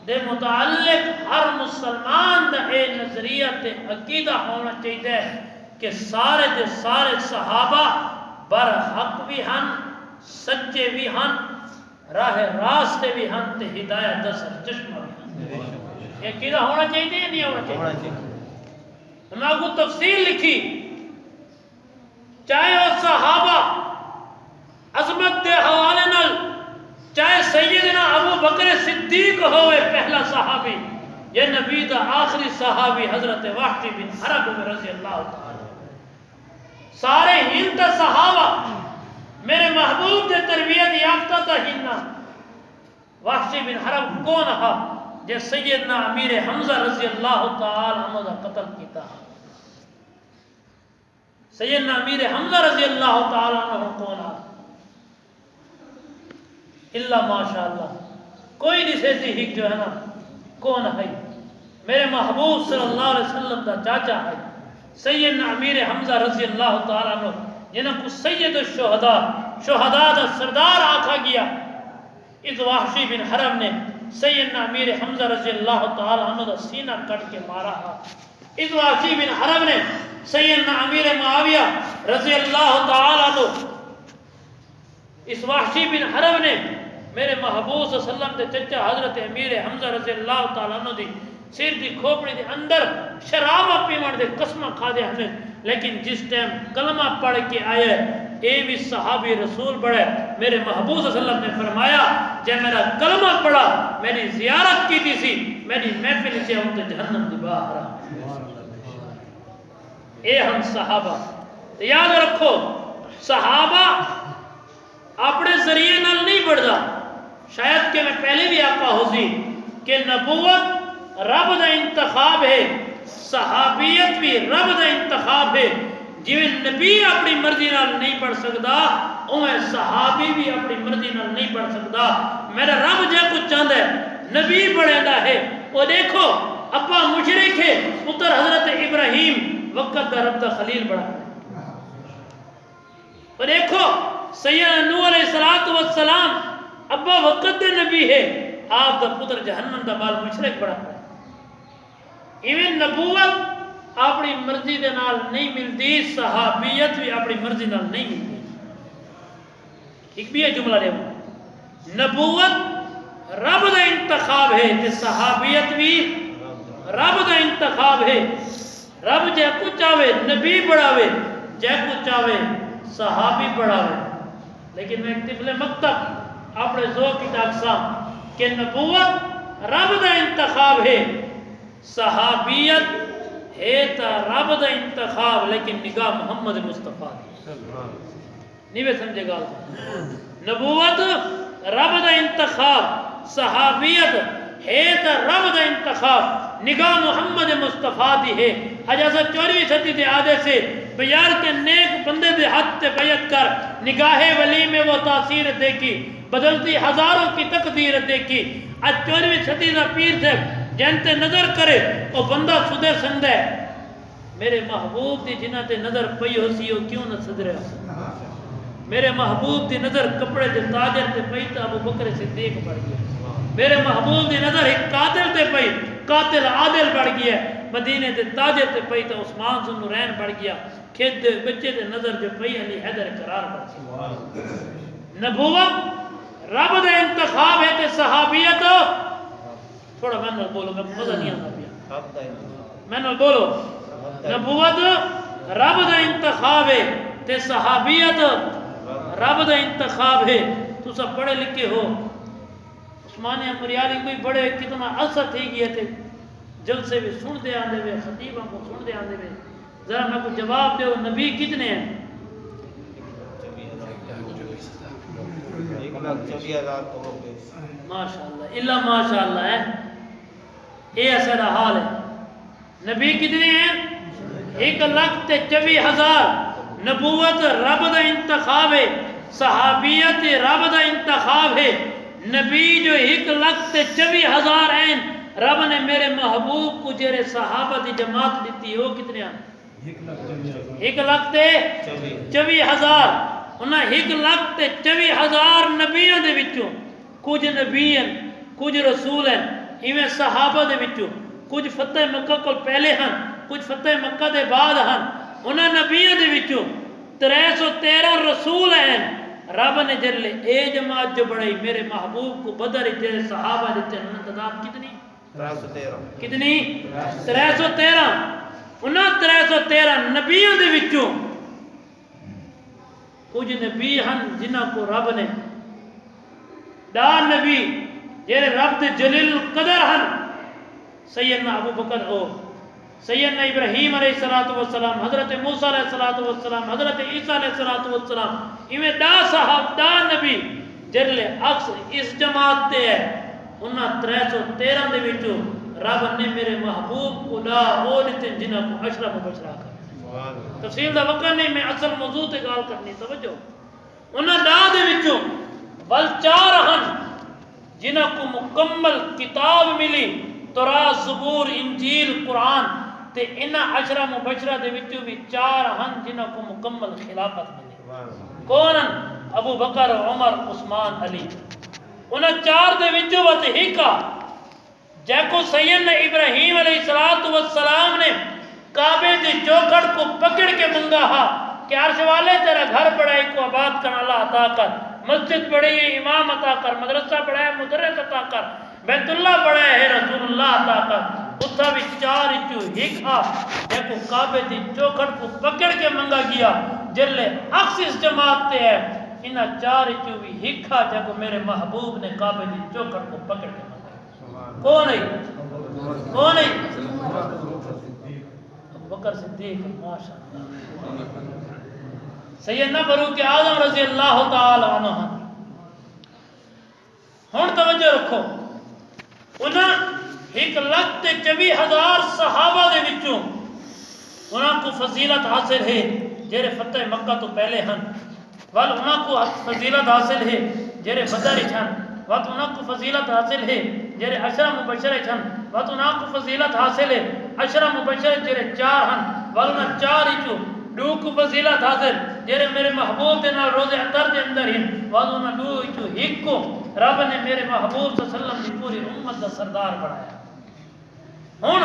دے متعلق ہر مسلمان دا اے نظریہ تے عقیدہ ہونا چاہیے کہ سارے دے سارے صحابہ برحق بھی ہن سچے بھی ہن راہ راستے بھی ہن تے ہدایت دا سرچشمہ بھی ہن. یہ عقیدہ ہونا چاہیے یا نہیں ہونا چاہیے؟ میں کو تفصیل لکھی چاہے وہ صحابہ عظمت دے حوالے نال چاہے سیدنا ابو بکر صدیق ہوئے پہلا صحابی یہ نبی دا آخری صحابی حضرت وحشی بن حرب رضی اللہ تعالی سارے ہند صحابہ میرے محبوب دے تربیت یافتہ تا ہندنا. وحشی بن حرب کون ہا جے سیدنا امیر حمزہ رضی اللہ تعالی عنہ دا قتل کیتا. سیدنا امیر حمزہ رضی اللہ تعالی عنہ کون ہا اللہ ماشاءاللہ کوئی نہیں سیسی ہک جو ہے نا کون ہے میرے محبوب صلی اللہ علیہ وسلم دا چاچا ہے سیدنا امیر حمزہ رضی اللہ تعالیٰ عنہ جنہوں کو سید الشہداء شہداء دا سردار آکھا گیا. اس وحشی بن حرب نے سیدنا امیر حمزہ رضی اللہ تعالیٰ عنہ دا سینہ کٹ کے مارا ہے. اس وحشی بن حرب نے سیدنا امیر معاویہ رضی اللہ تعالیٰ عنہ اس وحشی بن حرب نے میرے محبوب صلی اللہ علیہ وسلم دے چچا حضرت امیر حمزہ رضی اللہ تعالیٰ عنہ دی سیر دی کھوپڑی دے اندر شرابہ پیمن دے قسمہ کھا دے ہمیں. لیکن جس ٹائم کلمہ پڑھ کے آئے اے بھی صحابی رسول بڑھے میرے محبوب صلی اللہ علیہ وسلم نے فرمایا جب میرا کلمہ پڑھا میری زیارت کی تھی سی میری محفل سے ہم تو جہنم دی باہر اے ہم صحابہ. یاد رکھو صحابہ اپنے ذریعے نال نہیں بڑھتا. شاید کہ میں پہلے بھی آقا ہو سی کہ نبوت رب دا انتخاب ہے صحابیت بھی رب دا انتخاب ہے. جی نبی اپنی مرضی نال نہیں پڑھ سکتا اوہ صحابی بھی اپنی مرضی نال نہیں پڑھ سکتا. میرا رب جے کچھ چاہتا ہے نبی پڑھتا ہے. وہ دیکھو ابا مشرک ہے پتر حضرت ابراہیم وقت دا رب دا خلیل بڑھا ہے. وہ دیکھو سیدنا نوح علیہ السلام ابا وقت دے نبی ہے آپ دا پتر جہنم دا بال مشرک بڑھا ہے. ایویں نبوت اپنی مرضی دے نال نہیں ملتی، صحابیت بھی اپنی مرضی نال نہیں ملتی۔ ایک بھی ہے جملہ دے نبوت رب دا انتخاب ہے تے صحابیت بھی رب دا انتخاب ہے۔ رب جے کو چاہے نبی بڑھاوے، جے کو چاہے صحابی بڑھاوے۔ لیکن میں ایک طفل مکتب اپنے ذوق کی اقسام کہ نبوت رب دا انتخاب ہے، صحابیت ہے تا رب دا انتخاب لیکن نگاہ محمد مصطفیٰ دی۔ نہیں بے سمجھے گا؟ نبوت رب دا انتخاب، صحابیت ہے تا رب دا انتخاب نگاہ محمد مصطفیٰ دی ہے۔ اجازہ 14ویں صدی دے آدھے سے بیار کے نیک بندے دے ہاتھ تے بیعت کر، نگاہ ولی میں وہ تاثیر دیکھی، بدلتی ہزاروں کی تقدیر دیکھی۔ آج 14ویں صدی دا پیر سے جنتے نظر کرے وہ بندہ سدے سندے، میرے محبوب دی جنہ تے نظر پئی ہو سی وہ کیوں نہ صدرے ہو؟ میرے محبوب دی نظر کپڑے تے تاجر تے پئی تا ابو بکر صدیق بڑھ گیا۔ میرے محبوب دی نظر ایک قاتل تے پئی، قاتل عادل بڑھ گیا۔ مدینے تے تاجر تے پئی تا عثمان ذو النورین بڑھ گیا۔ کھیت دے بچے تے نظر جو پئی علی حیدر قرار بڑھ گیا۔ نبوت رب دے انتخاب ہے تے صحابیت تھوڑا میں نال بولو، میں مزہ نہیں آتا پیا، میں نال بولو۔ نبوت رب دا انتخاب ہے تے صحابیت رب دا انتخاب ہے۔ تو سب پڑھے لکھے ہو، عثمانیہ پریاری کوئی بڑے کتنا اثر تھی گئے تھے، جلسے بھی سن دے آندے ہوئے، خطیبہ کو سن دے آندے ہوئے، ذرا میں کو جواب دے نبی کتنے ہیں؟ ماشاءاللہ اللہ ماشاءاللہ ہے، یہ ایسا حال ہے۔ نبی کتنے ہیں؟ 1,24,000۔ نبوت رب دا انتخاب ہے، صحابیت رب دا انتخاب ہے۔ نبی جو 1,24,000 ہیں، رب نے میرے محبوب کو جرے صحابہ دی جماعت دیتی ہو کتنے ہیں؟ 1,24,000۔ انہاں 1,24,000 نبیوں دے وچوں کچھ نبی ہیں، کچھ رسول ہیں، ایویں صحابہ دے وچوں کچھ فتح مکہ کو پہلے ہیں، کچھ فتح مکہ دے بعد ہیں۔ انہاں نبیوں دے وچوں 313 رسول ہیں۔ رب نے جلے اے جماعت جو بڑھائی میرے محبوب کو بدر جیسے صحابہ دیتے ہیں، تعداد کتنی؟ 313۔ کتنی؟ 313۔ انہاں 313 نبیوں دے وچوں کچھ نبی ہیں جنہاں کو رب نے دا نبی جیرے رب دے جلیل القدر ہیں، سیدنا ابو بکر ہو، سیدنا ابراہیم علیہ السلام، حضرت موسیٰ علیہ السلام، حضرت عیسیٰ علیہ السلام، ایویں دا صاحب دا نبی جرلے عکس اس جماعت دے ہے۔ انہاں 313 دے وچوں رب نے میرے محبوب کو لا او دیتے جنہاں کو عشرہ مبشرہ کر۔ تفصیل دا وقت نہیں، میں اصل موضوع تے گال کرنی، توجہ۔ انہاں دا دے وچوں بل 4 ہیں جنہاں کو مکمل کتاب ملی، تورات، زبور، انجیل، قرآن، تے انہاں عشرہ مبشرہ دے وچوں بھی 4 ہیں جنہاں کو مکمل خلافت ملی۔ کون ہیں؟ ابو بکر، عمر، عثمان، علی۔ انہاں 4 دے وچوں وقت ہکا جے کو سیدنا ابراہیم علیہ السلام نے کعبے دی چوکھٹ کو پکڑ کے منگا ہا کہ عرش والے تیرا گھر بڑھائی کو آباد کر، اللہ عطا کر، مسجد بڑھائی امام عطا کر، مدرسہ بڑھایا مدرس عطا کر، بیت اللہ بڑھایا ہے رسول اللہ عطا کر۔ اتھا بھی 4 اچو ہکا جے کو کعبے دی چوکھٹ کو پکڑ کے منگا گیا، جلے عکس اس جماعت تے ہے۔ انہاں 4 اچو بھی ہکا جے کو میرے محبوب نے کعبے دی چوکھٹ کو پکڑ کے منگا۔ کون ہے؟ کون ہے؟ ابو بکر صدیق، ماشاءاللہ۔ سیدنا فاروق اعظم رضی اللہ تعالی عنہ۔ ہن توجہ رکھو، انہاں 1,24,000 صحابہ دے وچوں انہاں کو فضیلت حاصل ہے جڑے فتح مکہ تو پہلے ہیں، ول انہاں کو فضیلت حاصل ہے جڑے بدر وچ ہیں، ول انہاں کو فضیلت حاصل ہے جڑے عشرہ مبشرہ ہیں، ول انہاں کو فضیلت حاصل ہے عشرہ مبشرہ جڑے 4 ہیں، ول انہاں 4 وچوں 2 کو فضیلت حاصل جڑے میرے محبوب دے نال روزے اطہر دے اندر ہیں، ول انہاں 2 وچوں 1 کو رب نے میرے محبوب صلی اللہ علیہ وسلم دی پوری امت دا سردار بنایا۔ ہوں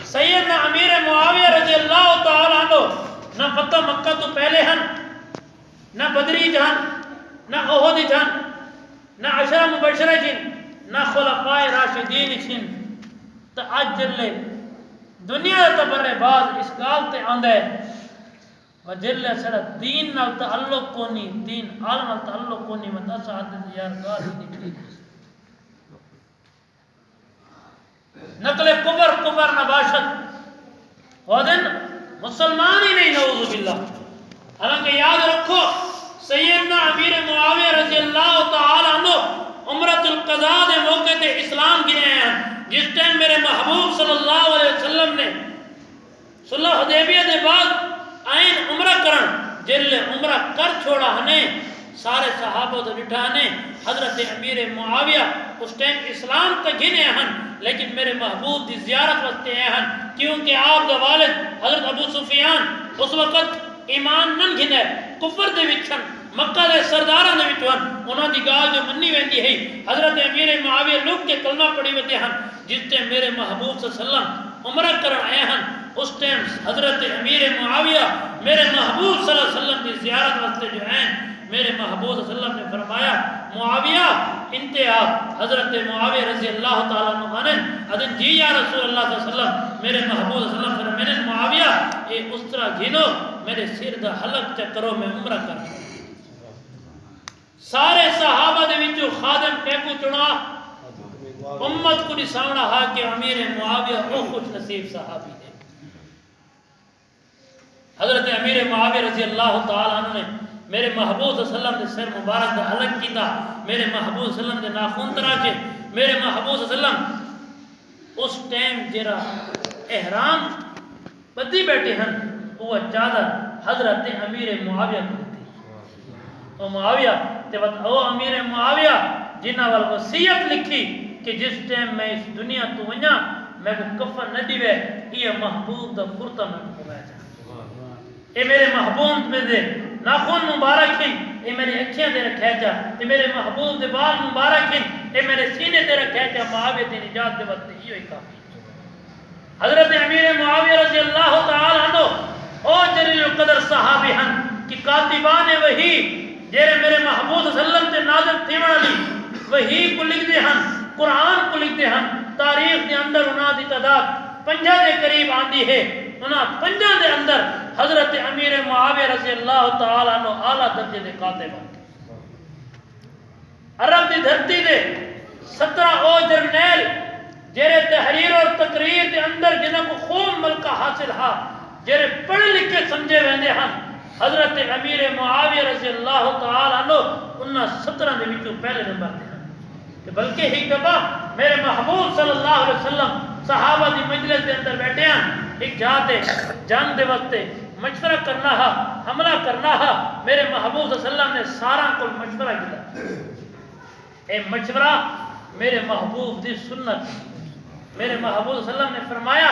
سیدنا امیر معاویہ رضی اللہ تعالی عنہ نہ فتح مکہ تو پہلے ہن، نہ بدری جان، نہ احد جان، نہ عشرہ مبشرہ جن، نہ خلفائے راشدین چھن، تو اج جلے دنیا تبر بعد اس گال تے آندا ہے و جلے سڑا دین نال تعلق کونی، دین عالم نال تعلق کونی، متا سعادت یار گال ہی ٹھیک نقل کفر کفر نہ باشد وہ دن مسلمان ہی نہیں، نعوذ باللہ۔ حالانکہ یاد رکھو سیدنا امیر معاویہ رضی اللہ تعالی عنہ عمرۃ القضاء دے موقع تے اسلام گنے ہیں، جس ٹائم میرے محبوب صلی اللہ علیہ وسلم نے صلح حدیبیہ دے بعد آئین عمرہ کرن، جل عمرہ کر چھوڑا ہنے سارے صحابہ تو بٹھا ہنے، حضرت امیر معاویہ اس ٹائم اسلام تک گنے ہیں، لیکن میرے محبوب دی زیارت واسطے ہیں، کیونکہ آپ دا والد حضرت ابو سفیان اس وقت ایمان نن گھنے کفر دے وچھن، مکہ دے سرداراں دے وچھن، انہاں دی گال جو منی ویندی ہے حضرت امیر معاویہ لوگ کے کلمہ پڑھی ویندے ہیں، جس ٹائم میرے محبوب صلی اللہ علیہ وسلم عمرہ کرن آئے ہیں، اس ٹائم حضرت امیر معاویہ میرے محبوب صلی اللہ علیہ وسلم کی زیارت واسطے جو ہیں، میرے محبوب صلی اللہ علیہ وسلم نے فرمایا معاویہ انتہا، حضرت معاویہ رضی اللہ تعالیٰ عنہ عنہ ادن جی یا رسول اللہ صلی اللہ علیہ وسلم، میرے محبوب صلی اللہ علیہ وسلم فرمائے معاویہ اے اس طرح گھنو میرے سر دا حلق چکرو میں عمرہ کر، سارے صحابہ دے وچوں خادم کیکو چنا امت کو نساونا ہا کہ امیر معاویہ او خوش نصیب صحابی ہے۔ حضرت امیر معاویہ رضی اللہ تعالیٰ عنہ نے میرے محبوب صلی اللہ علیہ وسلم نے سر مبارک دا حلق کیتا، میرے محبوب صلی اللہ علیہ وسلم نے ناخون تراچے، میرے محبوب صلی اللہ علیہ وسلم اس ٹائم جرا احرام بدی بیٹھے ہیں وہ چادر حضرت امیر معاویہ کو دیتی، او معاویہ تے وقت او امیر معاویہ جنہ وال وصیت لکھی کہ جس ٹائم میں اس دنیا تو ونیا میں کو کفن نہ دیوے، یہ محبوب دا کرتا میں کو پہنچا اے میرے محبوب میں دے ناخون مبارک ہیں، اے میرے اکھیاں دے رکھے جا، اے میرے محبوب دے بال مبارک ہیں، اے میرے سینے دے رکھے جا، معاویہ دی نجات دے وقت یہ ہی کافی۔ حضرت امیر معاویہ رضی اللہ تعالی عنہ او جلیل القدر صحابی ہیں کہ کاتبان وحی جیرے میرے محبوب صلی اللہ علیہ وسلم تے نازل تھیوڑا لی وحی کو لکھ دے ہیں، قرآن کو لکھ دے ہیں، تاریخ دے اندر انہاں دی تعداد 50 دے قریب آندی ہے، انہاں 50 دے اندر حضرت امیر معاویہ رضی اللہ تعالی عنہ اعلیٰ درجے دے کاتب ہیں۔ عرب دی دھرتی دے 17 او جرنیل جیرے تحریر اور تقریر دے اندر جنہاں کو خوب ملکہ حاصل ہا، جیرے پڑھ لکھ کے سمجھے ویندے ہیں، حضرت امیر معاویہ رضی اللہ تعالی عنہ انہاں 17 دے وچوں پہلے نمبر دے ہیں، کہ بلکہ ایک دفعہ میرے محبوب صلی اللہ علیہ وسلم صحابہ دی مجلس دے اندر بیٹھے ہیں، ایک جاتے جنگ دے وقت مشورہ کرنا ہا، حملہ کرنا ہا، میرے محبوب صلی اللہ علیہ وسلم نے سارا کو مشورہ کیا، اے مشورہ میرے محبوب دی سنت، میرے محبوب صلی اللہ علیہ وسلم نے فرمایا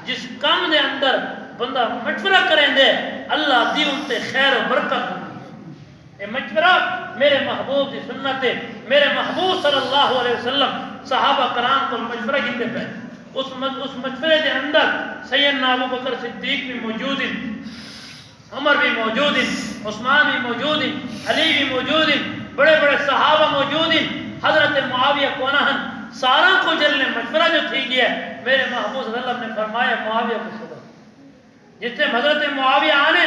جس کام دے اندر بندہ مشورہ کریں دے اللہ دی ان تے خیر و برکت ہوگی، اے مشورہ میرے محبوب دی سنت ہے، میرے محبوب صلی اللہ علیہ وسلم صحابہ کرام کو مشورہ گندے پہ، اس مشورے دے اندر سیدنا ابو بکر صدیق بھی موجود ہیں، عمر بھی موجود ہیں، عثمان بھی موجود ہیں، علی بھی موجود ہیں، بڑے بڑے صحابہ موجود ہیں، حضرت معاویہ کونہ ہیں، سارا کو جلنے مشورہ جو تھی گیا ہے، میرے محبوب صلی اللہ علیہ وسلم نے فرمایا معاویہ کو صدر، جس سے حضرت معاویہ آنے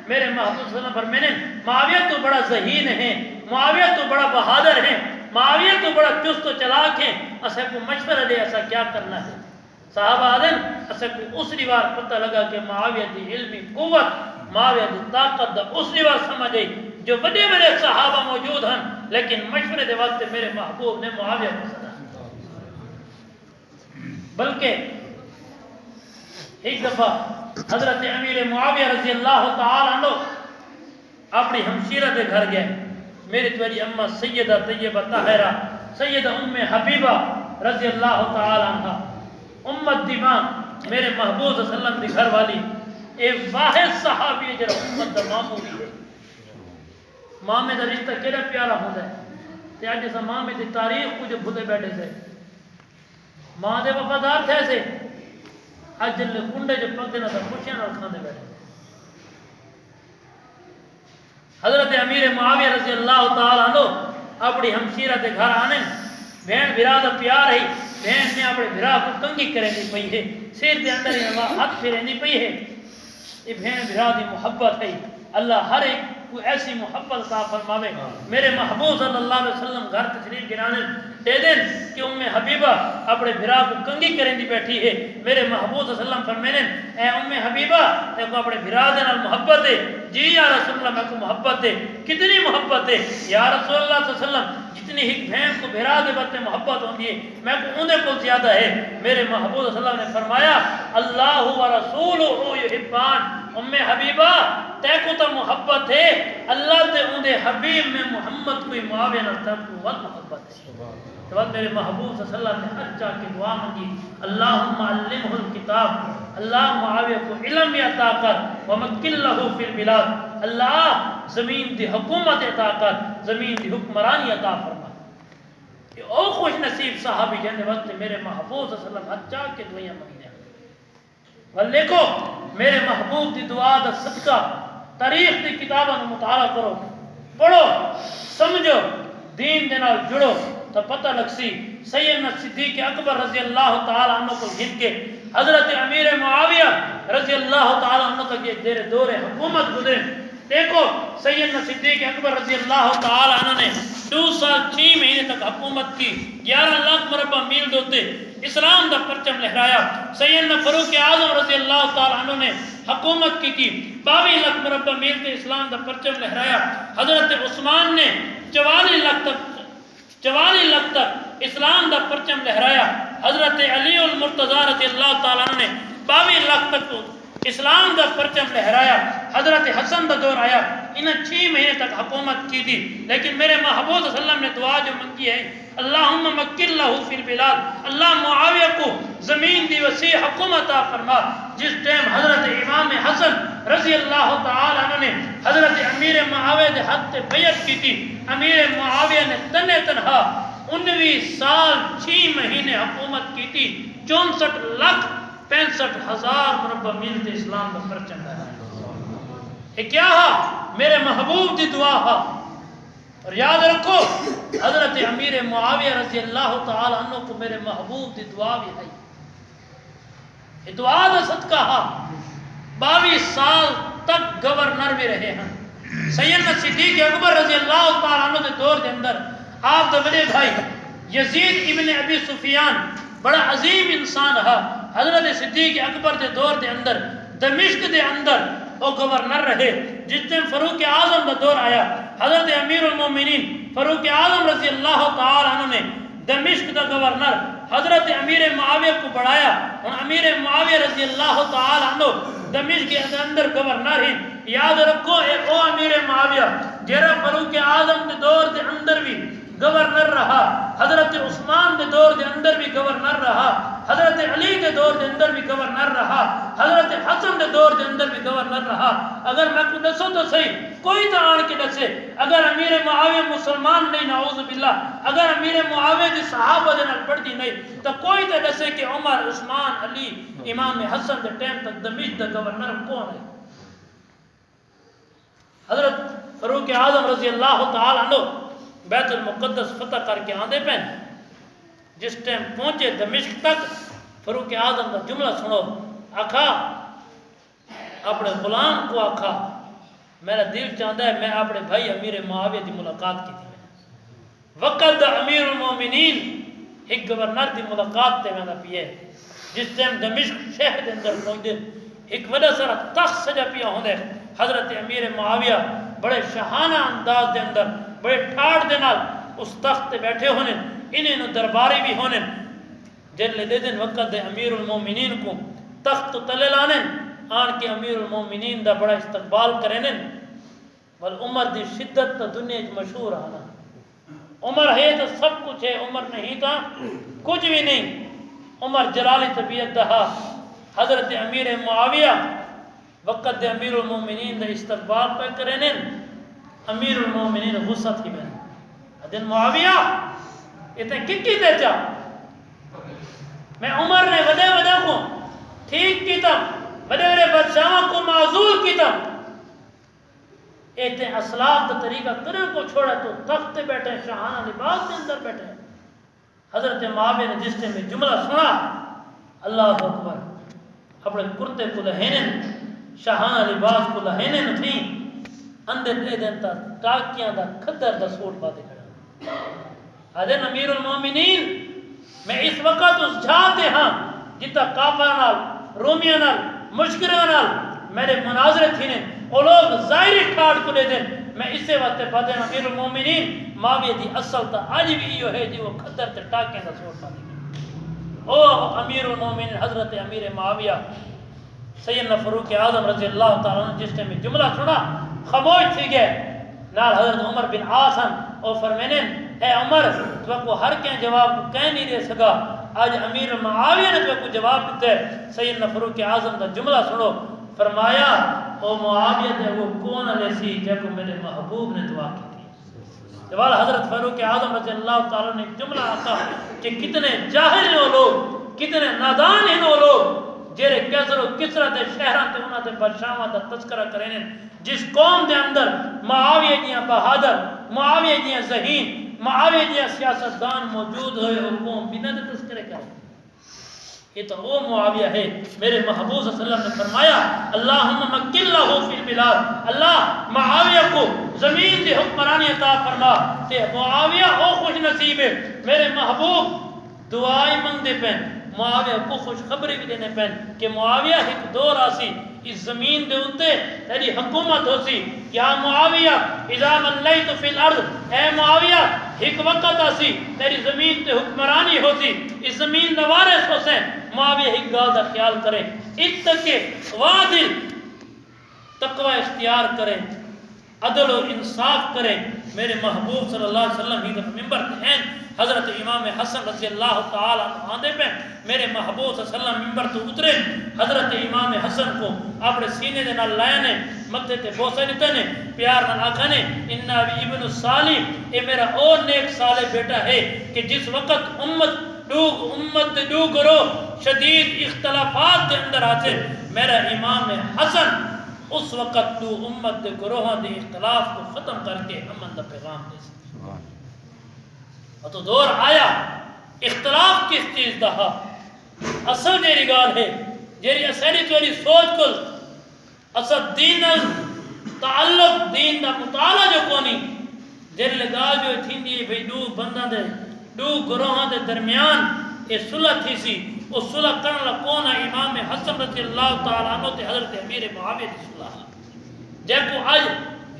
میرے محبوب صلی اللہ علیہ وسلم فرمانے معاویہ تو بڑا ذہین ہے، معاویہ تو بڑا بہادر ہے، معاویہ تو بڑا چست و چلاک ہے، اسے کو مشورہ دے ایسا کیا کرنا ہے، صحابہ آدن اسے کو اس ریوار پتہ لگا کہ معاویہ دی علمی قوت، معاویہ دی طاقت دا اس ریوار سمجھ گئی جو بڑے بڑے صحابہ موجود ہیں، لیکن مشورے دے وقت میرے محبوب نے معاویہ کو صدا، بلکہ ایک دفعہ حضرت امیر معاویہ رضی اللہ تعالی عنہ اپنی ہمشیرہ دے گھر گئے، میری تمہاری اماں سیدہ طیبہ طاہرہ سیدہ ام حبیبہ رضی اللہ تعالی عنہ امت دی ماں میرے محبوب صلی اللہ علیہ وسلم دی گھر والی اے واحد صحابی ہے جرا امت دا معمولی ہے، مامے دا رشتہ کیڑا پیارا ہوتا ہے، تے آج جیسا مامے دی تاریخ کو جو بھولے بیٹھے سے، ماں دے وفادار تھے سے، اج جلے کنڈے جو پکتے نہ خوشیاں نال کھاندے بیٹھے حضرت امیر معاویہ رضی اللہ تعالی عنہ اپنی ہمشیرہ دے گھر آنے بہن بھرا دا پیار ہے بہن نے اپنے بھرا کو کنگھی کریں دی پئی ہے سر دے اندر اللہ ہاتھ پھیریں دی پئی ہے یہ بہن بھرا دی محبت ہے اللہ ہر ایک کو ایسی محبت عطا فرماوے میرے محبوب صلی اللہ علیہ وسلم گھر تشریف گرانے دے دن کہ ام حبیبہ اپنے بھرا کو کنگھی کریں دی بیٹھی ہے میرے محبوب صلی اللہ علیہ وسلم فرمینے اے ام حبیبہ اے کو اپنے بھرا دے نال محبت ہے جی یا رسول اللہ میں کو محبت ہے کتنی محبت ہے یا رسول اللہ صلی اللہ علیہ وسلم جتنی ایک بہن کو بھرا دے بتے محبت ہوتی ہے میں کو اندے کو زیادہ ہے میرے محبوب صلی اللہ علیہ وسلم نے فرمایا اللہ و رسولہ یحبان ام حبیبہ تے کو تو محبت ہے اللہ تے اندے حبیب میں محمد کوئی معاویہ نہ تھا کو محبت ہے تو بعد میرے محبوب صلی اللہ علیہ وسلم نے ہر چاہ کے دعا مانگی اللہم علمہ الکتاب اللہ معاویہ کو علم عطا کر ومکن لہو فی البلاد اللہ زمین دی حکومت عطا کر زمین دی حکمرانی عطا فرما کہ او خوش نصیب صحابی جانے وقت میرے محبوب صلی اللہ علیہ وسلم ہر چاہ کے دعائیں مانگی وال دیکھو میرے محبوب دی دعا دا صدقہ تاریخ دی کتاباں مطالعہ کرو پڑھو سمجھو دین دے نال جڑو تو پتہ لگ سی سیدنا صدیق اکبر رضی اللہ تعالی عنہ کو گن کے حضرت امیر معاویہ رضی اللہ تعالی عنہ کا یہ دور حکومت گزرے دیکھو سیدنا صدیق اکبر رضی اللہ تعالی عنہ نے 2 سال 6 مہینے تک حکومت کی 11 لاکھ مربع میل دوتے اسلام دا پرچم لہرایا سیدنا فاروق اعظم رضی اللہ تعالی عنہ نے حکومت کی 22 لاکھ مربع میل کے اسلام دا پرچم لہرایا حضرت عثمان نے 44 لاکھ تک اسلام دا پرچم لہرایا حضرت علی المرتضی رضی اللہ تعالی عنہ نے 22 لاکھ تک اسلام دا پرچم لہرایا حضرت حسن دا دور آیا انہیں 6 مہینے تک حکومت کی تھی لیکن میرے محبوب صلی اللہ علیہ وسلم نے دعا جو منگی ہے اللہم مکن لہو فی البلاد اللہ معاویہ کو زمین دی وسیع حکومت عطا فرما جس ٹائم حضرت امام حسن رضی اللہ تعالی عنہ نے حضرت امیر معاویہ دے حق تے بیعت کی تھی امیر معاویہ نے تنہا 19 سال 6 مہینے حکومت کی تھی 64,65,000 مربع میل تے اسلام کا پرچم لہرایا یہ کیا ہے میرے محبوب دی دعا ہے اور یاد رکھو حضرت امیر معاویہ رضی اللہ تعالی عنہ کو میرے محبوب دی دعا بھی ہے یہ دعا دا صدقہ ہے 22 سال تک گورنر بھی رہے ہیں سیدنا صدیق اکبر رضی اللہ تعالی عنہ کے دور کے اندر آپ دا بڑے بھائی یزید ابن ابی سفیان بڑا عظیم انسان ہے حضرت صدیق اکبر کے دور کے اندر دمشق کے اندر وہ گورنر رہے جس دن فاروق اعظم کا دور آیا حضرت امیر المومنین فاروق اعظم رضی اللہ تعالی عنہ نے دمشق کا گورنر حضرت امیر معاویہ کو بڑھایا اور امیر معاویہ رضی اللہ تعالی عنہ دمشق کے اندر گورنر ہیں یاد رکھو ایک او امیر معاویہ جرا فاروق اعظم کے دور کے اندر بھی گورنر رہا حضرت عثمان کے دور کے اندر بھی گورنر رہا حضرت علی کے دور کے اندر بھی گورنر رہا حضرت حسن کے دور کے اندر بھی گورنر رہا اگر میں کو دسو تو صحیح کوئی تو آن کے دسے اگر امیر معاویہ مسلمان نہیں نعوذ باللہ اگر امیر معاویہ دی صحابہ دے نال پڑھتی نہیں تو کوئی تو دسے کہ عمر عثمان علی امام حسن کے ٹائم تک دمشق دا گورنر کون ہے حضرت فاروق اعظم رضی اللہ تعالی عنہ بیت المقدس فتح کر کے آندے پہن جس ٹائم پہنچے دمشق تک فاروق اعظم کا جملہ سنو آکھا اپنے غلام کو آکھا میرا دل چاہتا ہے میں اپنے بھائی امیر معاویہ دی ملاقات کی تھی وقت امیر المومنین ایک گورنر دی ملاقات تے میں پیے جس ٹائم دمشق شہر دے اندر پہنچے ایک وڈا سارا تخت سجا پیا ہوندے حضرت امیر معاویہ بڑے شاہانہ انداز دے اندر بڑے ٹھاڑ دے نال اس تخت تے بیٹھے ہونے انہیں درباری بھی ہونے جلے دے دن وقت دے امیر المومنین کو تخت تلے لانے آن کے امیر المومنین دا بڑا استقبال کرنے بل عمر دی شدت تا دنیا مشہور آنا عمر ہے تو سب کچھ ہے عمر نہیں تھا کچھ بھی نہیں عمر جلالی طبیعت دہا حضرت امیر معاویہ وقت دے امیر المومنین دا استقبال پہ کرنے امیر المومنین غصہ تھی میں دن معاویہ اتنے کی دے چاہ میں عمر نے ودے کو ٹھیک کیتم بڑے بڑے بادشاہوں کو معزول کیتم ایتے اسلاف دا طریقہ کرن کو چھوڑا تو تخت تے بیٹھے شاہانہ لباس کے اندر بیٹھے حضرت معاویہ نے جس نے میں جملہ سنا اللہ اکبر اپنے کرتے کو لہینے شاہانہ لباس کو لہینے تھیں اندر دے دینتا ٹاکیاں دا کھدر دا سوٹ پاتے کھڑا حضرت امیر المومنین میں اس وقت اس جھاتے ہاں جتا کافر نال رومیاں نال مشکروں نال میرے مناظرے تھی نے وہ لوگ ظاہری ٹھاڑ کو لے دیں میں اسے وقت پاتے ہیں امیر المومنین معاویہ دی اصل تا آج بھی یہ ہے جی وہ کھدر تے ٹاکیاں دا سوٹ پاتے کھڑا او امیر المومنین حضرت امیر معاویہ سیدنا فاروق اعظم رضی اللہ تعالیٰ عنہ جس نے میں جملہ سنا خاموش تھی گئے نال حضرت عمر بن عاص او فرمینے اے عمر تو کو ہر کہیں جواب کو کہیں نہیں دے سکا آج امیر معاویہ نے تو کو جواب دیتے سیدنا فاروق اعظم کا جملہ سنو فرمایا او معاویہ دے وہ کون علیہ سی جب کو میرے محبوب نے دعا کی تھی جوال حضرت فاروق اعظم رضی اللہ تعالیٰ نے جملہ آتا کہ کتنے جاہل ہیں وہ لوگ کتنے نادان ہیں وہ لوگ جیرے کیسر و کسرہ دے شہران تے انہاں تے بادشاہاں دا تذکرہ کریں جس قوم دے اندر معاویہ جیاں بہادر معاویہ جیاں ذہین معاویہ جیاں سیاستدان موجود ہوئے وہ قوم بنا دے تذکرے کریں یہ تو وہ معاویہ ہے میرے محبوب صلی اللہ علیہ وسلم نے فرمایا اللہم مکن لہو فی البلاد اللہ معاویہ کو زمین دی حکمرانی عطا فرما تے معاویہ او خوش نصیب ہے میرے محبوب دعائی منگ دے پین معاویہ کو خوشخبری بھی دینے پین کہ معاویہ ایک دور آسی اس زمین دے اتے تیری حکومت ہو سی یا معاویہ اذا ملیت فی الارض اے معاویہ ایک وقت آسی تیری زمین تے حکمرانی ہو سی اس زمین نوارس ہو سے معاویہ ایک گال دا خیال کرے اتکے وادل تقوی اختیار کرے عدل و انصاف کرے میرے محبوب صلی اللہ علیہ وسلم ہی ممبر ہیں حضرت امام حسن رضی اللہ تعالیٰ عنہ آندے پہ میرے محبوب صلی اللہ علیہ وسلم ممبر تو اترے حضرت امام حسن کو اپنے سینے دے نال لائے نے مدھے تے بوسے دیتے نے پیار نال آکھنے انہا بھی ابن الصالح اے میرا اور نیک صالح بیٹا ہے کہ جس وقت امت دو گروہ شدید اختلافات دے اندر آتے میرا امام حسن اس وقت تو امت دے گروہاں دے اختلاف کو ختم کر کے امن دا پیغام دے سکتے اور تو دور آیا اختلاف کس چیز دا ہا اصل جیری گال ہے جیری اصلی توری سوچ کل اصل دین تعلق دین دا مطالعہ جو کونی جیری لگال جو تھین دی بھئی دو بندہ دے دو گروہاں دے درمیان اے صلح تھی سی وہ صلح کرنا کون ہے امام حسن رضی اللہ تعالیٰ عنہ تے حضرت امیر معاویہ دی صلح جب کو آج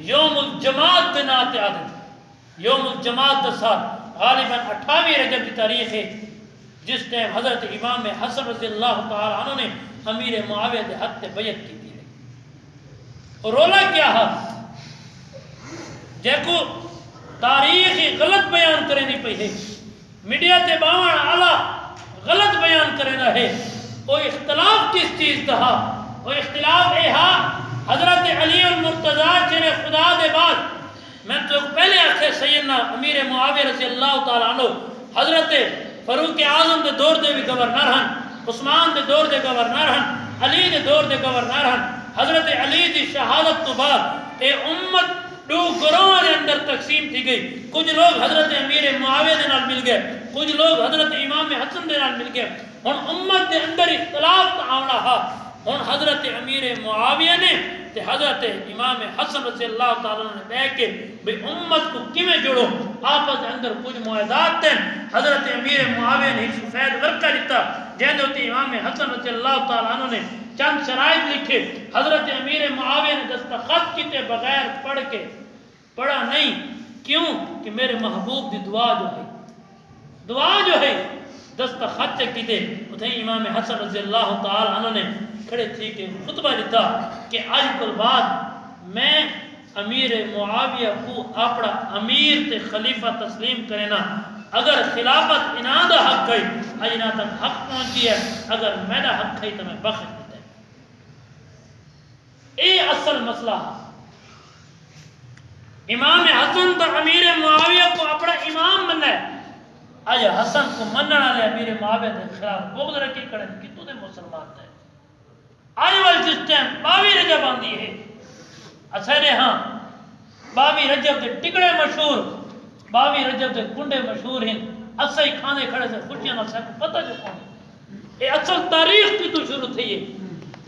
یوم الجماعت دے ناتے عادت یوم الجماعت دے ساتھ غالباً 28 رجب کی تاریخ ہے جس ٹائم حضرت امام حسن رضی اللہ تعالیٰ عنہ نے امیر معاویہ دے حق تے بیعت کی تھی اور رولا کیا ہے جب کو تاریخی غلط بیان کرنی پئی ہے میڈیا تے باوان آلہ غلط بیان کرنا ہے وہ اختلاف کس چیز تھا وہ اختلاف اے ہا حضرت علی المرتضیٰ جنہیں خدا دے بعد میں تو پہلے آکھے سیدنا امیر معاویہ رضی اللہ تعالیٰ عنہ حضرت فاروق اعظم دے دور دے بھی گورنر ہن عثمان دے دور دے گورنر ہن علی دے دور دے گورنر ہن حضرت علی دی شہادت تو بعد اے امت دو گروہاں دے اندر تقسیم تھی گئی کچھ لوگ حضرت امیر معاویہ دے نال مل گئے کچھ لوگ حضرت امام حسن دے نال مل گئے ہن امت دے اندر اختلاف آونا ہا ہن حضرت امیر معاویہ نے تے حضرت امام حسن رضی اللہ تعالیٰ نے دے کے بھئی امت کو کیویں جوڑو آپس دے اندر کچھ معاہدات تھے حضرت امیر معاویہ نے ایک سفید ورقہ لکھا جہاں ہوتی امام حسن رضی اللہ تعالیٰ عنہ نے چند شرائط لکھے حضرت امیر معاویہ نے دستخط کیتے بغیر پڑھا نہیں کیوں کہ میرے محبوب دی دعا جو ہے دستخط کیتے اتھیں امام حسن رضی اللہ تعالیٰ عنہ نے کھڑے تھی کہ خطبہ دیتا کہ آج کل بعد میں امیر معاویہ کو اپنا امیر تے خلیفہ تسلیم کرنا اگر خلافت انہاں دا حق ہے اجنا تک حق پہنچی ہے اگر میرا حق ہے تو میں بخش دیتا ہے اے اصل مسئلہ امام حسن تو امیر معاویہ کو اپنا امام بننا ہے آج حسن کو مننا لے امیر معاویہ دے خلاف بغض رکھی کڑے کتوں دے مسلمان دے آج وال جس ٹائم 22 رجب آندی ہے اسے ہاں 22 رجب دے ٹکڑے مشہور 22 رجب دے کنڈے مشہور ہیں اسے ہی کھانے کھڑے سے خوشیاں نہ سب پتہ جو کون یہ اصل تاریخ کی تو شروع تھی ہے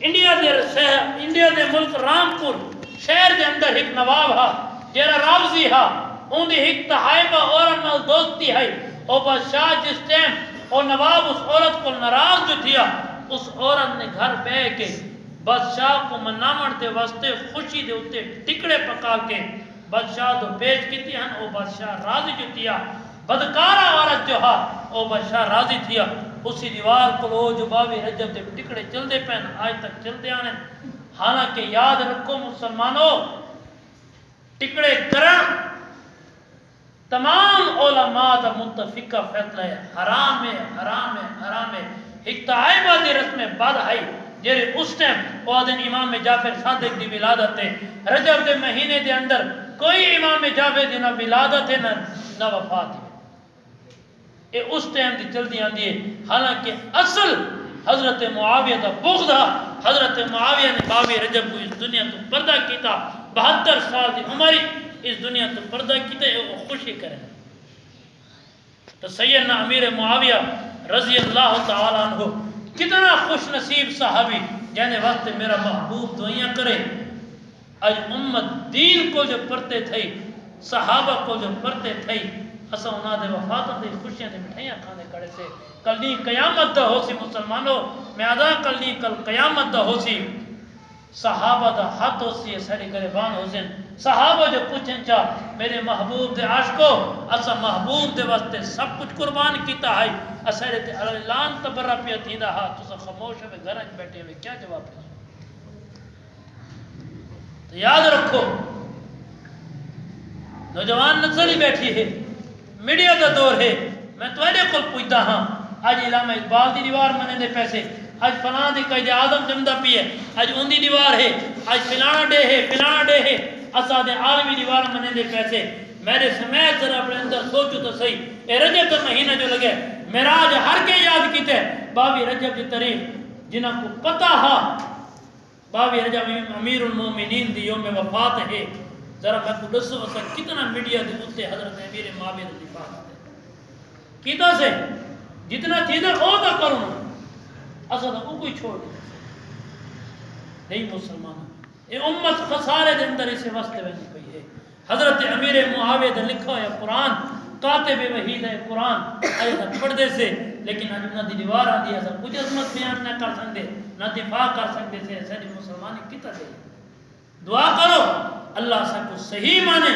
انڈیا دے ملک رامپور شہر دے اندر ایک نواب ہا جیرا راوزی ہا ان دی ایک تحائبہ عورت نال دوستی ہے او بادشاہ جس ٹائم او نواب اس عورت کو ناراض جو تھیا اس عورت نے گھر بہ کے بادشاہ کو منامن دے واسطے خوشی دے اتے ٹکڑے پکا کے بادشاہ تو پیش کیتی ہن او بادشاہ راضی جو تھیا بدکارا عورت جو ہا او بادشاہ راضی تھیا اسی دیوار کو لو جو 22 رجب دے ٹکڑے چل دے پین آج تک چل دے آنے حالانکہ یاد رکھو مسلمانوں ٹکڑے کرن تمام علماء دا متفقہ فیصلہ ہے حرام ہے حرام ہے حرام ہے ایک تائبہ دی رسم بعد آئی جیرے اس ٹائم آدھن امام جعفر صادق دی ولادت ہے رجب دے مہینے دے اندر کوئی امام جعفر دی نہ ولادت ہے نہ وفات ہے یہ اس ٹائم دی جلدی آندی ہے حالانکہ اصل حضرت معاویہ دا بغض حضرت معاویہ نے 22 رجب کو اس دنیا تو پردہ کیتا 72 سال دی عمر اس دنیا تو پردہ کیتا ہے وہ خوشی کرے تو سیدنا امیر معاویہ رضی اللہ تعالی عنہ کتنا خوش نصیب صحابی جانے وقت میرا محبوب دعائیاں کرے آج امت دین کو جو پڑھتے تھے صحابہ کو جو پڑھتے تھے اسا انہاں دے وفاتوں دے خوشیاں دے مٹھائیاں کھانے کڑے سے کل نہیں قیامت دا ہو سی مسلمانوں میں ادا کل نہیں کل قیامت دا ہو سی صحابہ دا حد ہو سی سارے گریبان ہو سن صحابہ جو پوچھیں چاہ میرے محبوب دے عاشقو اسا محبوب دے واسطے سب کچھ قربان کیتا ہے اسارے تے اعلان تبرہ پیا تھیندا ہا تسا خاموش ہوئے گھر وچ بیٹھے ہوئے کیا جواب ہے تو یاد رکھو نوجوان نسل ہی بیٹھی ہے میڈیا دا دور ہے میں تو ایڈے کل پوچھتا ہاں آج علامہ اقبال دی دیوار منے دے پیسے آج فلاں دی قائد اعظم جمدہ پی ہے آج ان دی دیوار ہے آج فلانا ڈے ہے فلانا ڈے ہے اساد عالمی دیوار منے دے پیسے میرے سمیت ذرا اپنے اندر سوچو تو صحیح اے رجب دا مہینہ جو لگے معراج ہر کے یاد کیتے 22 رجب دی تاریخ جنہاں کو پتہ ہا 22 رجب امیر المومنین دی یوم وفات ہے ذرا میں کو دسو اسا کتنا میڈیا دے اوتے حضرت امیر معاویہ دی دفاع کیتا سے جتنا چیزیں او تا کروں اسا تو کوئی چھوڑ نہیں مسلمان یہ امت خسارے دے اندر اسے واسطے وینی پئی ہے حضرت امیر معاویہ دا لکھا ہے قرآن کاتب وحید ہے قرآن ایسا پڑھ دے سے لیکن آج انہاں دی دیوار آندی ایسا کچھ عظمت بیان نہ کر سکتے نہ دفاع کر سکتے سے ایسا مسلمانی کتا دے دعا کرو اللہ سا کو صحیح مانے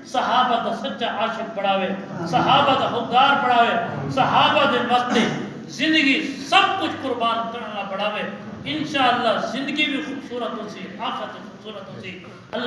صحابہ دا سچا عاشق بڑھاوے صحابہ دا حقدار بڑھاوے صحابہ دے واسطے زندگی سب کچھ قربان کرنا بڑھاوے انشاءاللہ زندگی بھی خوبصورت ہو سی آخرت خوبصورت ہو سی اللہ